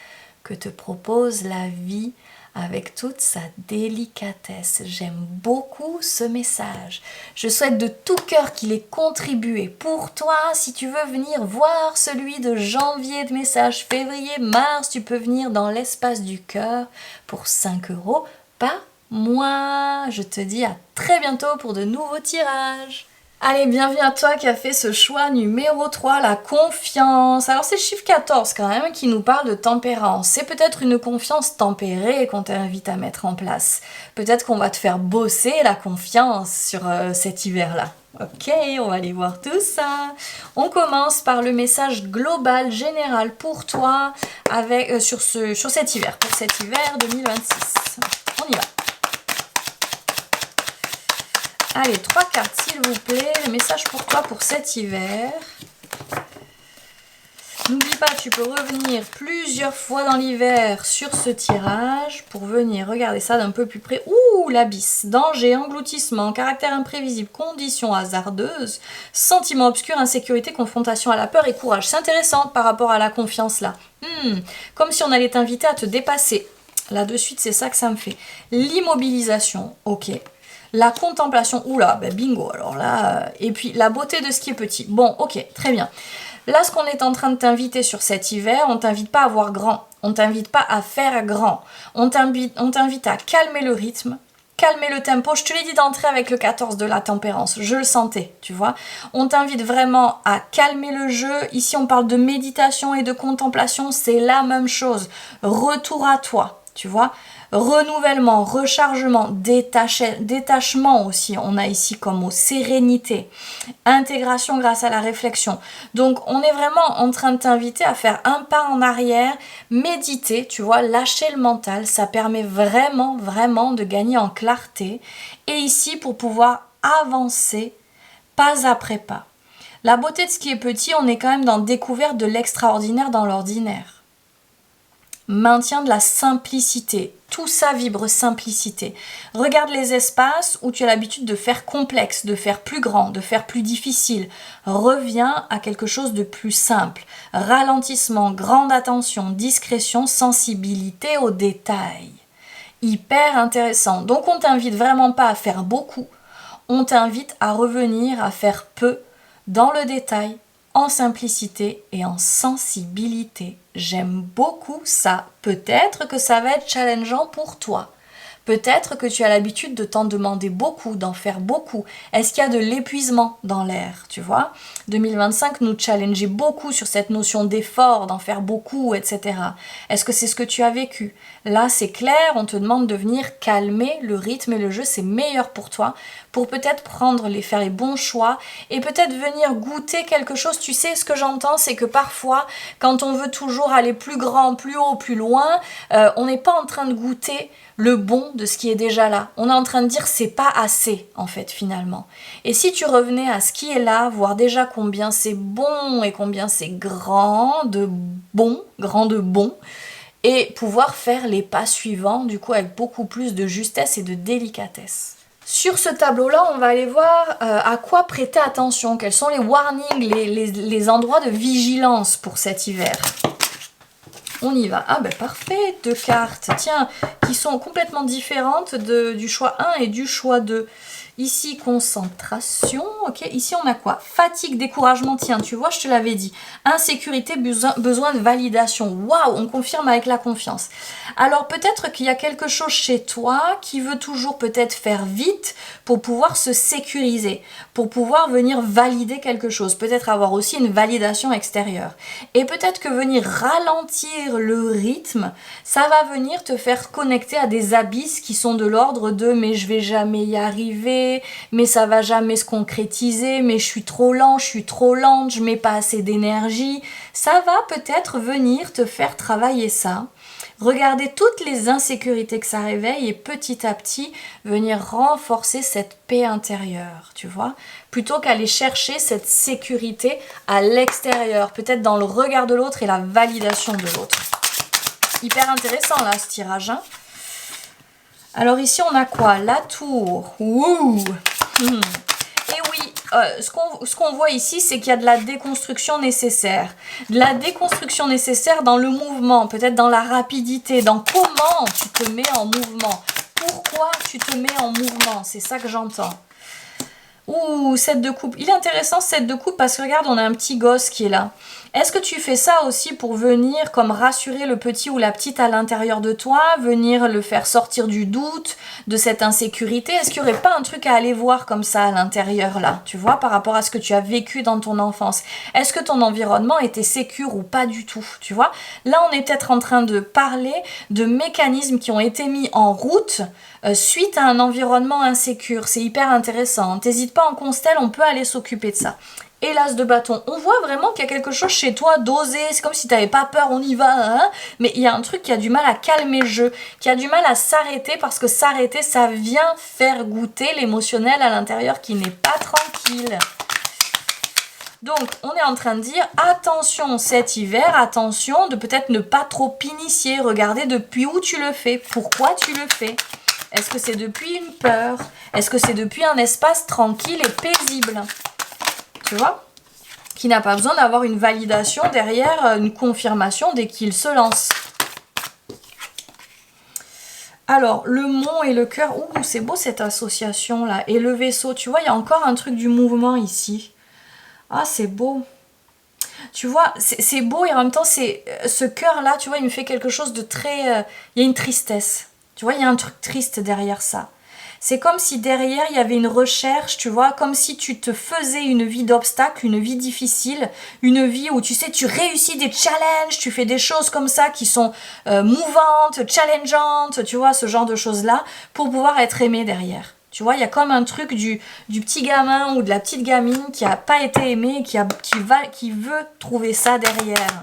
Speaker 1: que te propose la vie avec toute sa délicatesse. J'aime beaucoup ce message. Je souhaite de tout cœur qu'il ait contribué. Pour toi, si tu veux venir voir celui de janvier de message, février, mars, tu peux venir dans l'espace du cœur pour 5 € par mois. Je te dis à très bientôt pour de nouveaux tirages. Allez, bienvenue à toi qui a fait ce choix numéro 3, la confiance. Alors c'est le chiffre 14 quand même qui nous parle de tempérance. C'est peut-être une confiance tempérée qu'on t'invite à mettre en place. Peut-être qu'on va te faire bosser la confiance sur cet hiver-là. Ok, on va aller voir tout ça. On commence par le message global, général pour toi avec, sur cet hiver, pour cet hiver 2026. On y va. Allez, 3 cartes s'il vous plaît, le message pour toi pour cet hiver. N'oublie pas, tu peux revenir plusieurs fois dans l'hiver sur ce tirage pour venir regarder ça d'un peu plus près. Ouh, l'abysse, danger, engloutissement, caractère imprévisible, conditions hasardeuses, sentiments obscurs, insécurité, confrontation à la peur et courage. C'est intéressant par rapport à la confiance là. Comme si on allait t'inviter à te dépasser. Là de suite, c'est ça que ça me fait. L'immobilisation, ok. La contemplation, oula, ben bingo, alors là, et puis la beauté de ce qui est petit. Bon, ok, très bien. Là, ce qu'on est en train de t'inviter sur cet hiver, on t'invite pas à voir grand, on t'invite pas à faire grand, on t'invite à calmer le rythme, calmer le tempo. Je te l'ai dit d'entrer avec le 14 de la tempérance, je le sentais, tu vois. On t'invite vraiment à calmer le jeu. Ici, on parle de méditation et de contemplation, c'est la même chose. Retour à toi, tu vois. Renouvellement, rechargement, détachement aussi, on a ici comme mot, sérénité, intégration grâce à la réflexion. Donc on est vraiment en train de t'inviter à faire un pas en arrière, méditer, tu vois, lâcher le mental, ça permet vraiment, vraiment de gagner en clarté. Et ici pour pouvoir avancer pas après pas. La beauté de ce qui est petit, on est quand même dans découverte de l'extraordinaire dans l'ordinaire. Maintien de la simplicité. Tout ça vibre simplicité. Regarde les espaces où tu as l'habitude de faire complexe, de faire plus grand, de faire plus difficile. Reviens à quelque chose de plus simple. Ralentissement, grande attention, discrétion, sensibilité aux détails. Hyper intéressant. Donc on t'invite vraiment pas à faire beaucoup. On t'invite à revenir à faire peu dans le détail, en simplicité et en sensibilité. J'aime beaucoup ça. Peut-être que ça va être challengeant pour toi. Peut-être que tu as l'habitude de t'en demander beaucoup, d'en faire beaucoup. Est-ce qu'il y a de l'épuisement dans l'air, tu vois? 2025 nous challengeait beaucoup sur cette notion d'effort, d'en faire beaucoup, etc. Est-ce que c'est ce que tu as vécu? Là, c'est clair, on te demande de venir calmer le rythme et le jeu, c'est meilleur pour toi, pour peut-être faire les bons choix et peut-être venir goûter quelque chose. Tu sais, ce que j'entends, c'est que parfois, quand on veut toujours aller plus grand, plus haut, plus loin, on n'est pas en train de goûter le bon de ce qui est déjà là. On est en train de dire c'est pas assez en fait finalement. Et si tu revenais à ce qui est là, voir déjà combien c'est bon et combien c'est grand de bon, et pouvoir faire les pas suivants du coup avec beaucoup plus de justesse et de délicatesse. Sur ce tableau-là, on va aller voir à quoi prêter attention, quels sont les warnings, les endroits de vigilance pour cet hiver. On y va. Ah ben parfait, 2 cartes, tiens, qui sont complètement différentes du choix 1 et du choix 2. Ici, concentration, ok. Ici, on a quoi? Fatigue, découragement, tiens, tu vois, je te l'avais dit. Insécurité, besoin de validation. Waouh, on confirme avec la confiance. Alors, peut-être qu'il y a quelque chose chez toi qui veut toujours peut-être faire vite pour pouvoir se sécuriser, pour pouvoir venir valider quelque chose. Peut-être avoir aussi une validation extérieure. Et peut-être que venir ralentir le rythme, ça va venir te faire connecter à des abysses qui sont de l'ordre de « mais je vais jamais y arriver », mais ça va jamais se concrétiser, mais je suis trop lent, je suis trop lente, je mets pas assez d'énergie. Ça va peut-être venir te faire travailler ça. Regarder toutes les insécurités que ça réveille et petit à petit venir renforcer cette paix intérieure, tu vois, plutôt qu'aller chercher cette sécurité à l'extérieur, peut-être dans le regard de l'autre et la validation de l'autre. Hyper intéressant là ce tirage, hein. Alors ici on a quoi? La tour. Ouh. Et oui, ce qu'on voit ici, c'est qu'il y a de la déconstruction nécessaire. De la déconstruction nécessaire dans le mouvement, peut-être dans la rapidité, dans comment tu te mets en mouvement. Pourquoi tu te mets en mouvement? C'est ça que j'entends. Ouh, 7 de coupe. Il est intéressant, 7 de coupe, parce que regarde, on a un petit gosse qui est là. Est-ce que tu fais ça aussi pour venir comme rassurer le petit ou la petite à l'intérieur de toi, venir le faire sortir du doute, de cette insécurité? Est-ce qu'il n'y aurait pas un truc à aller voir comme ça à l'intérieur là, tu vois, par rapport à ce que tu as vécu dans ton enfance? Est-ce que ton environnement était sécure ou pas du tout, tu vois? Là, on est peut-être en train de parler de mécanismes qui ont été mis en route suite à un environnement insécure. C'est hyper intéressant. T'hésites pas en constel, on peut aller s'occuper de ça. Et l'as de bâton. On voit vraiment qu'il y a quelque chose chez toi d'oser. C'est comme si tu n'avais pas peur, on y va. Hein, mais il y a un truc qui a du mal à calmer le jeu, qui a du mal à s'arrêter, parce que s'arrêter, ça vient faire goûter l'émotionnel à l'intérieur qui n'est pas tranquille. Donc, on est en train de dire, attention cet hiver, attention de peut-être ne pas trop initier. Regardez depuis où tu le fais, pourquoi tu le fais. Est-ce que c'est depuis une peur? Est-ce que c'est depuis un espace tranquille et paisible? Tu vois? Qui n'a pas besoin d'avoir une validation derrière, une confirmation dès qu'il se lance. Alors, le mont et le cœur. Ouh, c'est beau cette association-là. Et le vaisseau, tu vois, il y a encore un truc du mouvement ici. Ah, c'est beau. Tu vois, c'est beau et en même temps, c'est ce cœur-là, tu vois, il me fait quelque chose de très... il y a une tristesse. Tu vois, il y a un truc triste derrière ça. C'est comme si derrière, il y avait une recherche, tu vois, comme si tu te faisais une vie d'obstacle, une vie difficile, une vie où, tu sais, tu réussis des challenges, tu fais des choses comme ça qui sont mouvantes, challengeantes, tu vois, ce genre de choses-là, pour pouvoir être aimé derrière. Tu vois, il y a comme un truc du petit gamin ou de la petite gamine qui n'a pas été aimé et qui veut trouver ça derrière.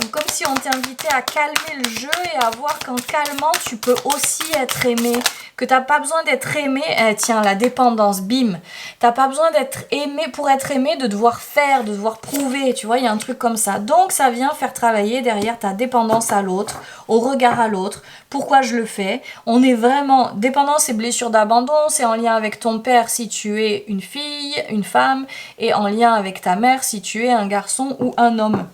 Speaker 1: Donc comme si on t'invitait à calmer le jeu et à voir qu'en calmant, tu peux aussi être aimé. Que tu n'as pas besoin d'être aimé, tiens, la dépendance, bim. Tu n'as pas besoin d'être aimé pour être aimé, de devoir faire, de devoir prouver, tu vois, il y a un truc comme ça. Donc ça vient faire travailler derrière ta dépendance à l'autre, au regard à l'autre. Pourquoi je le fais? On est vraiment, dépendance et blessure d'abandon, c'est en lien avec ton père si tu es une fille, une femme, et en lien avec ta mère si tu es un garçon ou un homme.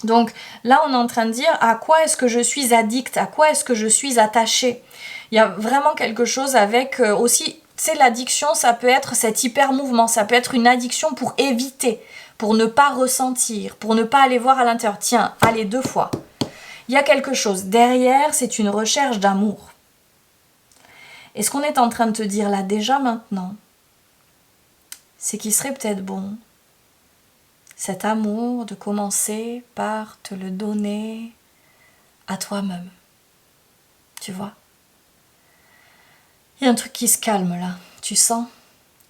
Speaker 1: Donc là, on est en train de dire à quoi est-ce que je suis addict, à quoi est-ce que je suis attachée. Il y a vraiment quelque chose avec aussi, tu sais, l'addiction, ça peut être cet hyper mouvement, ça peut être une addiction pour éviter, pour ne pas ressentir, pour ne pas aller voir à l'intérieur. Tiens, allez, 2 fois. Il y a quelque chose. Derrière, c'est une recherche d'amour. Et ce qu'on est en train de te dire là déjà maintenant, c'est qu'il serait peut-être bon cet amour, de commencer par te le donner à toi-même. Tu vois? Il y a un truc qui se calme là, tu sens?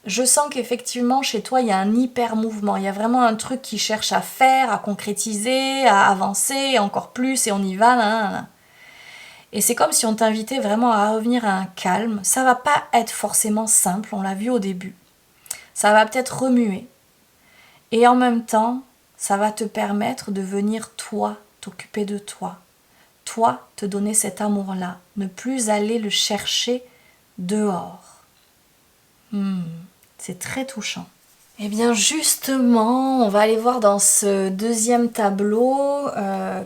Speaker 1: Je sens qu'effectivement chez toi il y a un hyper mouvement, il y a vraiment un truc qui cherche à faire, à concrétiser, à avancer encore plus et on y va. Là. Et c'est comme si on t'invitait vraiment à revenir à un calme. Ça va pas être forcément simple, on l'a vu au début. Ça va peut-être remuer. Et en même temps, ça va te permettre de venir toi, t'occuper de toi. Toi, te donner cet amour-là. Ne plus aller le chercher dehors. C'est très touchant. Eh bien justement, on va aller voir dans ce deuxième tableau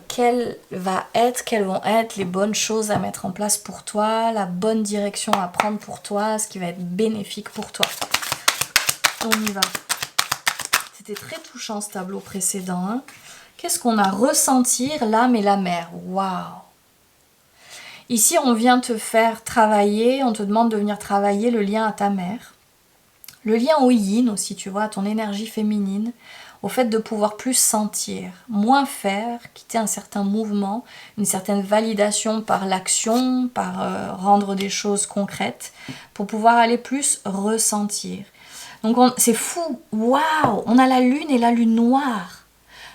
Speaker 1: quelles vont être les bonnes choses à mettre en place pour toi, la bonne direction à prendre pour toi, ce qui va être bénéfique pour toi. On y va. C'était très touchant ce tableau précédent. Hein. Qu'est-ce qu'on a? Ressentir l'âme et la mer. Waouh! Ici, on vient te faire travailler, on te demande de venir travailler le lien à ta mère. Le lien au yin aussi, tu vois, à ton énergie féminine. Au fait de pouvoir plus sentir, moins faire, quitter un certain mouvement, une certaine validation par l'action, par rendre des choses concrètes, pour pouvoir aller plus ressentir. Donc c'est fou, waouh, on a la lune et la lune noire.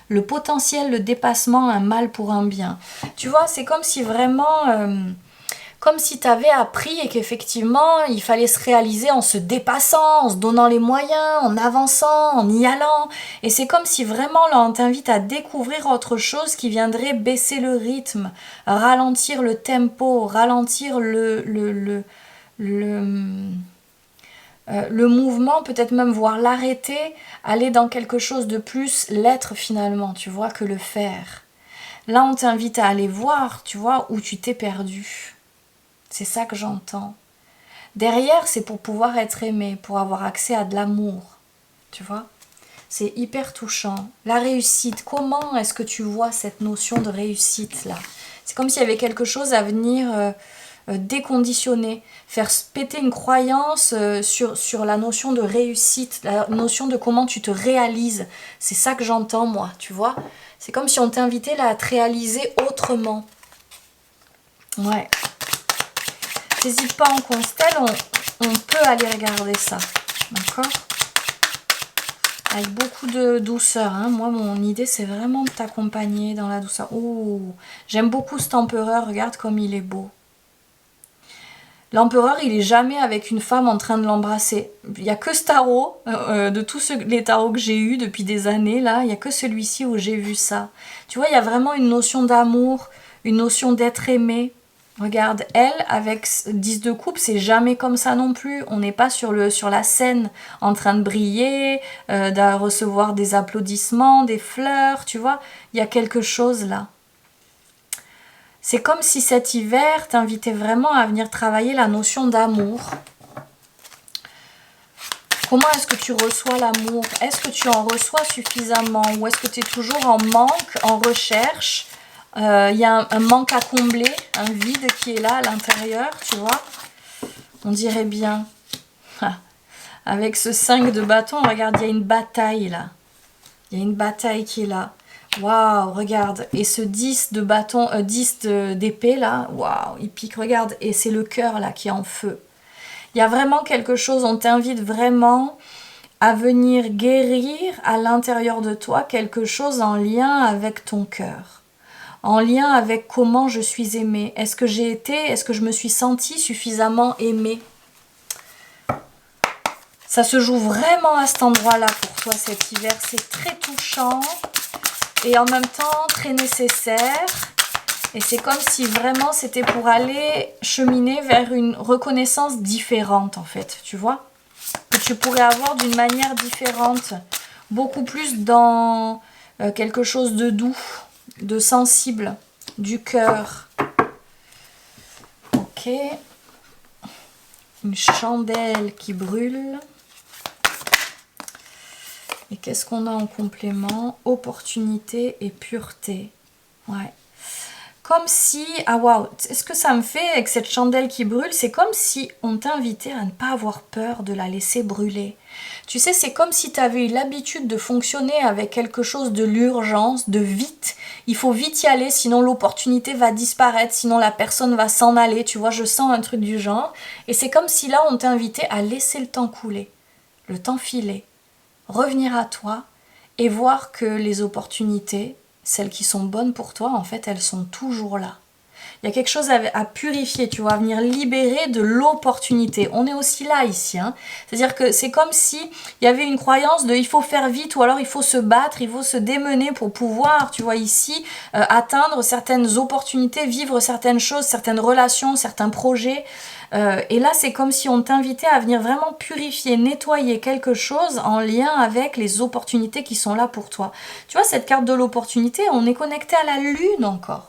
Speaker 1: Le potentiel, le dépassement, un mal pour un bien. Tu vois, c'est comme si vraiment, comme si tu avais appris et qu'effectivement, il fallait se réaliser en se dépassant, en se donnant les moyens, en avançant, en y allant. Et c'est comme si vraiment, là, on t'invite à découvrir autre chose qui viendrait baisser le rythme, ralentir le tempo, ralentir le mouvement, peut-être même voir l'arrêter, aller dans quelque chose de plus, l'être finalement, tu vois, que le faire. Là, on t'invite à aller voir, tu vois, où tu t'es perdu. C'est ça que j'entends. Derrière, c'est pour pouvoir être aimé, pour avoir accès à de l'amour, tu vois. C'est hyper touchant. La réussite, comment est-ce que tu vois cette notion de réussite là? C'est comme s'il y avait quelque chose à venir déconditionner, faire péter une croyance sur la notion de réussite, la notion de comment tu te réalises. C'est ça que j'entends moi, tu vois. C'est comme si on t'invitait là à te réaliser autrement. Ouais. N'hésite pas en constelle, on peut aller regarder ça. D'accord? Avec beaucoup de douceur. Hein. Moi, mon idée, c'est vraiment de t'accompagner dans la douceur. Oh, j'aime beaucoup cet empereur. Regarde comme il est beau. L'empereur, il est jamais avec une femme en train de l'embrasser. Il n'y a que ce tarot, de tous les tarots que j'ai eus depuis des années, là, il n'y a que celui-ci où j'ai vu ça. Tu vois, il y a vraiment une notion d'amour, une notion d'être aimé. Regarde, elle, avec 10 de coupe, c'est jamais comme ça non plus. On n'est pas sur la scène en train de briller, de recevoir des applaudissements, des fleurs, tu vois. Il y a quelque chose là. C'est comme si cet hiver t'invitait vraiment à venir travailler la notion d'amour. Comment est-ce que tu reçois l'amour? Est-ce que tu en reçois suffisamment? Ou est-ce que tu es toujours en manque, en recherche? Il y a un manque à combler, un vide qui est là à l'intérieur, tu vois. On dirait bien. Ah. Avec ce 5 de bâton, regarde, il y a une bataille là. Il y a une bataille qui est là. Waouh, regarde. Et ce 10 de bâton, 10 d'épée là, waouh, il pique, regarde. Et c'est le cœur là qui est en feu. Il y a vraiment quelque chose, on t'invite vraiment à venir guérir à l'intérieur de toi quelque chose en lien avec ton cœur. En lien avec comment je suis aimée. Est-ce que j'ai été, est-ce que je me suis sentie suffisamment aimée? Ça se joue vraiment à cet endroit-là pour toi cet hiver. C'est très touchant et en même temps très nécessaire. Et c'est comme si vraiment c'était pour aller cheminer vers une reconnaissance différente en fait, tu vois? Que tu pourrais avoir d'une manière différente. Beaucoup plus dans quelque chose de doux, de sensible, du cœur. Ok. Une chandelle qui brûle. Et qu'est-ce qu'on a en complément? Opportunité et pureté. Ouais. Comme si... Ah waouh, est-ce que ça me fait avec cette chandelle qui brûle? C'est comme si on t'invitait à ne pas avoir peur de la laisser brûler. Tu sais, c'est comme si tu avais eu l'habitude de fonctionner avec quelque chose de l'urgence, de vite. Il faut vite y aller, sinon l'opportunité va disparaître, sinon la personne va s'en aller. Tu vois, je sens un truc du genre. Et c'est comme si là, on t'invitait à laisser le temps couler, le temps filer. Revenir à toi et voir que les opportunités, celles qui sont bonnes pour toi, en fait, elles sont toujours là. Il y a quelque chose à purifier, tu vois, à venir libérer de l'opportunité. On est aussi là ici, hein. C'est-à-dire que c'est comme si il y avait une croyance de il faut faire vite ou alors il faut se battre, il faut se démener pour pouvoir, tu vois, ici, atteindre certaines opportunités, vivre certaines choses, certaines relations, certains projets. Et là, c'est comme si on t'invitait à venir vraiment purifier, nettoyer quelque chose en lien avec les opportunités qui sont là pour toi. Tu vois, cette carte de l'opportunité, on est connecté à la lune encore.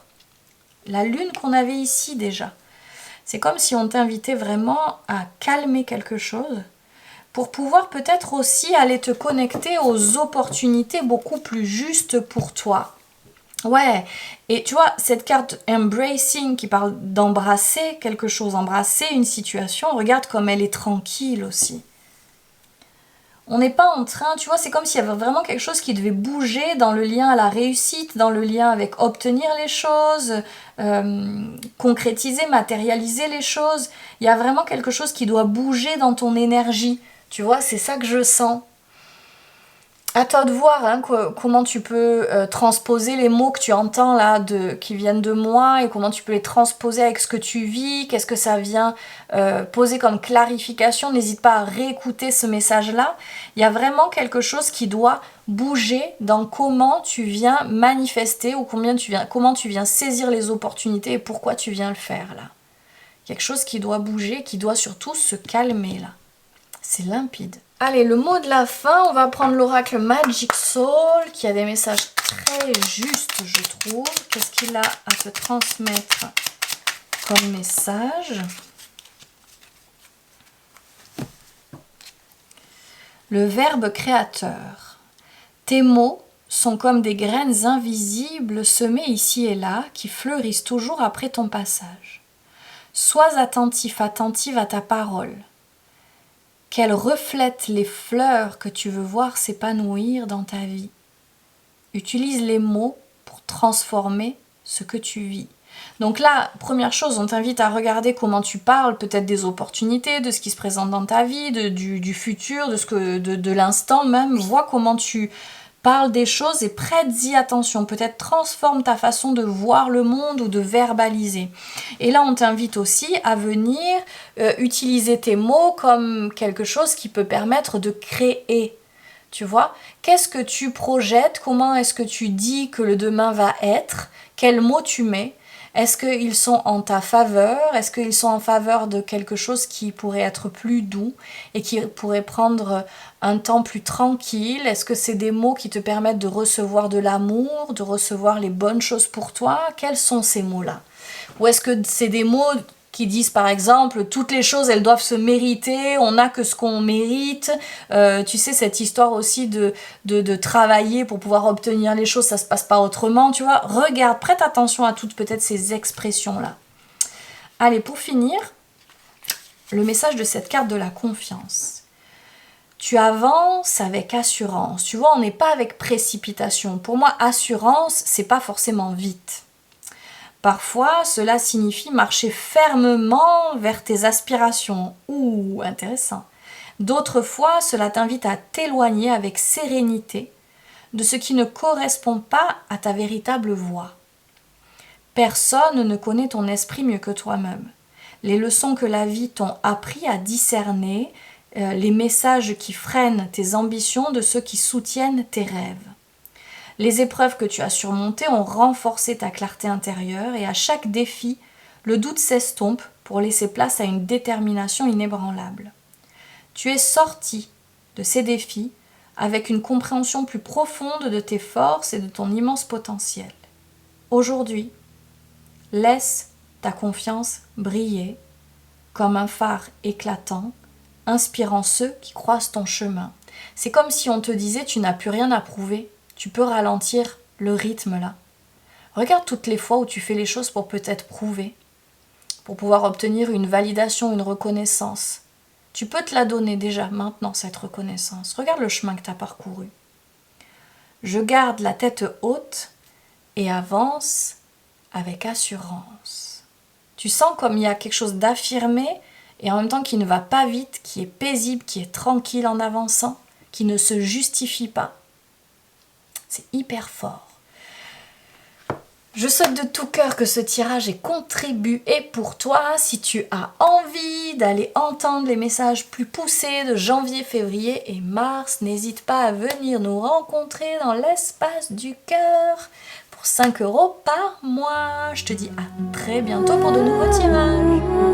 Speaker 1: La lune qu'on avait ici déjà. C'est comme si on t'invitait vraiment à calmer quelque chose pour pouvoir peut-être aussi aller te connecter aux opportunités beaucoup plus justes pour toi. Ouais, et tu vois, cette carte Embracing qui parle d'embrasser quelque chose, embrasser une situation, regarde comme elle est tranquille aussi. On n'est pas en train, tu vois, c'est comme s'il y avait vraiment quelque chose qui devait bouger dans le lien à la réussite, dans le lien avec obtenir les choses, concrétiser, matérialiser les choses. Il y a vraiment quelque chose qui doit bouger dans ton énergie. Tu vois, c'est ça que je sens. À toi de voir hein, comment tu peux transposer les mots que tu entends là, qui viennent de moi et comment tu peux les transposer avec ce que tu vis, qu'est-ce que ça vient poser comme clarification. N'hésite pas à réécouter ce message-là. Il y a vraiment quelque chose qui doit bouger dans comment tu viens manifester ou comment tu viens saisir les opportunités et pourquoi tu viens le faire là. Quelque chose qui doit bouger, qui doit surtout se calmer là. C'est limpide. Allez, le mot de la fin, on va prendre l'oracle Magic Soul, qui a des messages très justes, je trouve. Qu'est-ce qu'il a à te transmettre comme message? Le verbe créateur. Tes mots sont comme des graines invisibles semées ici et là, qui fleurissent toujours après ton passage. Sois attentif, attentive à ta parole. Qu'elle reflète les fleurs que tu veux voir s'épanouir dans ta vie. Utilise les mots pour transformer ce que tu vis. Donc là, première chose, on t'invite à regarder comment tu parles, peut-être des opportunités, de ce qui se présente dans ta vie, du futur, de l'instant même. Vois comment tu parles des choses et prête-y attention. Peut-être transforme ta façon de voir le monde ou de verbaliser. Et là, on t'invite aussi à venir utiliser tes mots comme quelque chose qui peut permettre de créer. Tu vois, qu'est-ce que tu projettes? Comment est-ce que tu dis que le demain va être? Quels mots tu mets? Est-ce qu'ils sont en ta faveur? Est-ce qu'ils sont en faveur de quelque chose qui pourrait être plus doux et qui pourrait prendre un temps plus tranquille? Est-ce que c'est des mots qui te permettent de recevoir de l'amour, de recevoir les bonnes choses pour toi? Quels sont ces mots-là? Ou est-ce que c'est des mots qui disent par exemple toutes les choses elles doivent se mériter, on n'a que ce qu'on mérite, tu sais cette histoire aussi de travailler pour pouvoir obtenir les choses, ça se passe pas autrement, tu vois, regarde, prête attention à toutes peut-être ces expressions là. Allez, pour finir, le message de cette carte de la confiance. Tu avances avec assurance. Tu vois, on n'est pas avec précipitation. Pour moi, assurance, c'est pas forcément vite. Parfois, cela signifie marcher fermement vers tes aspirations. Ouh, intéressant. D'autres fois, cela t'invite à t'éloigner avec sérénité de ce qui ne correspond pas à ta véritable voie. Personne ne connaît ton esprit mieux que toi-même. Les leçons que la vie t'ont appris à discerner, les messages qui freinent tes ambitions de ceux qui soutiennent tes rêves. Les épreuves que tu as surmontées ont renforcé ta clarté intérieure et à chaque défi, le doute s'estompe pour laisser place à une détermination inébranlable. Tu es sorti de ces défis avec une compréhension plus profonde de tes forces et de ton immense potentiel. Aujourd'hui, laisse ta confiance briller comme un phare éclatant, inspirant ceux qui croisent ton chemin. C'est comme si on te disait tu n'as plus rien à prouver, tu peux ralentir le rythme là. Regarde toutes les fois où tu fais les choses pour peut-être prouver, pour pouvoir obtenir une validation, une reconnaissance. Tu peux te la donner déjà maintenant, cette reconnaissance. Regarde le chemin que tu as parcouru. Je garde la tête haute et avance avec assurance. Tu sens comme il y a quelque chose d'affirmé et en même temps qui ne va pas vite, qui est paisible, qui est tranquille en avançant, qui ne se justifie pas. C'est hyper fort. Je souhaite de tout cœur que ce tirage ait contribué pour toi. Si tu as envie d'aller entendre les messages plus poussés de janvier, février et mars, n'hésite pas à venir nous rencontrer dans l'espace du cœur pour 5 € par mois. Je te dis à très bientôt pour de nouveaux tirages.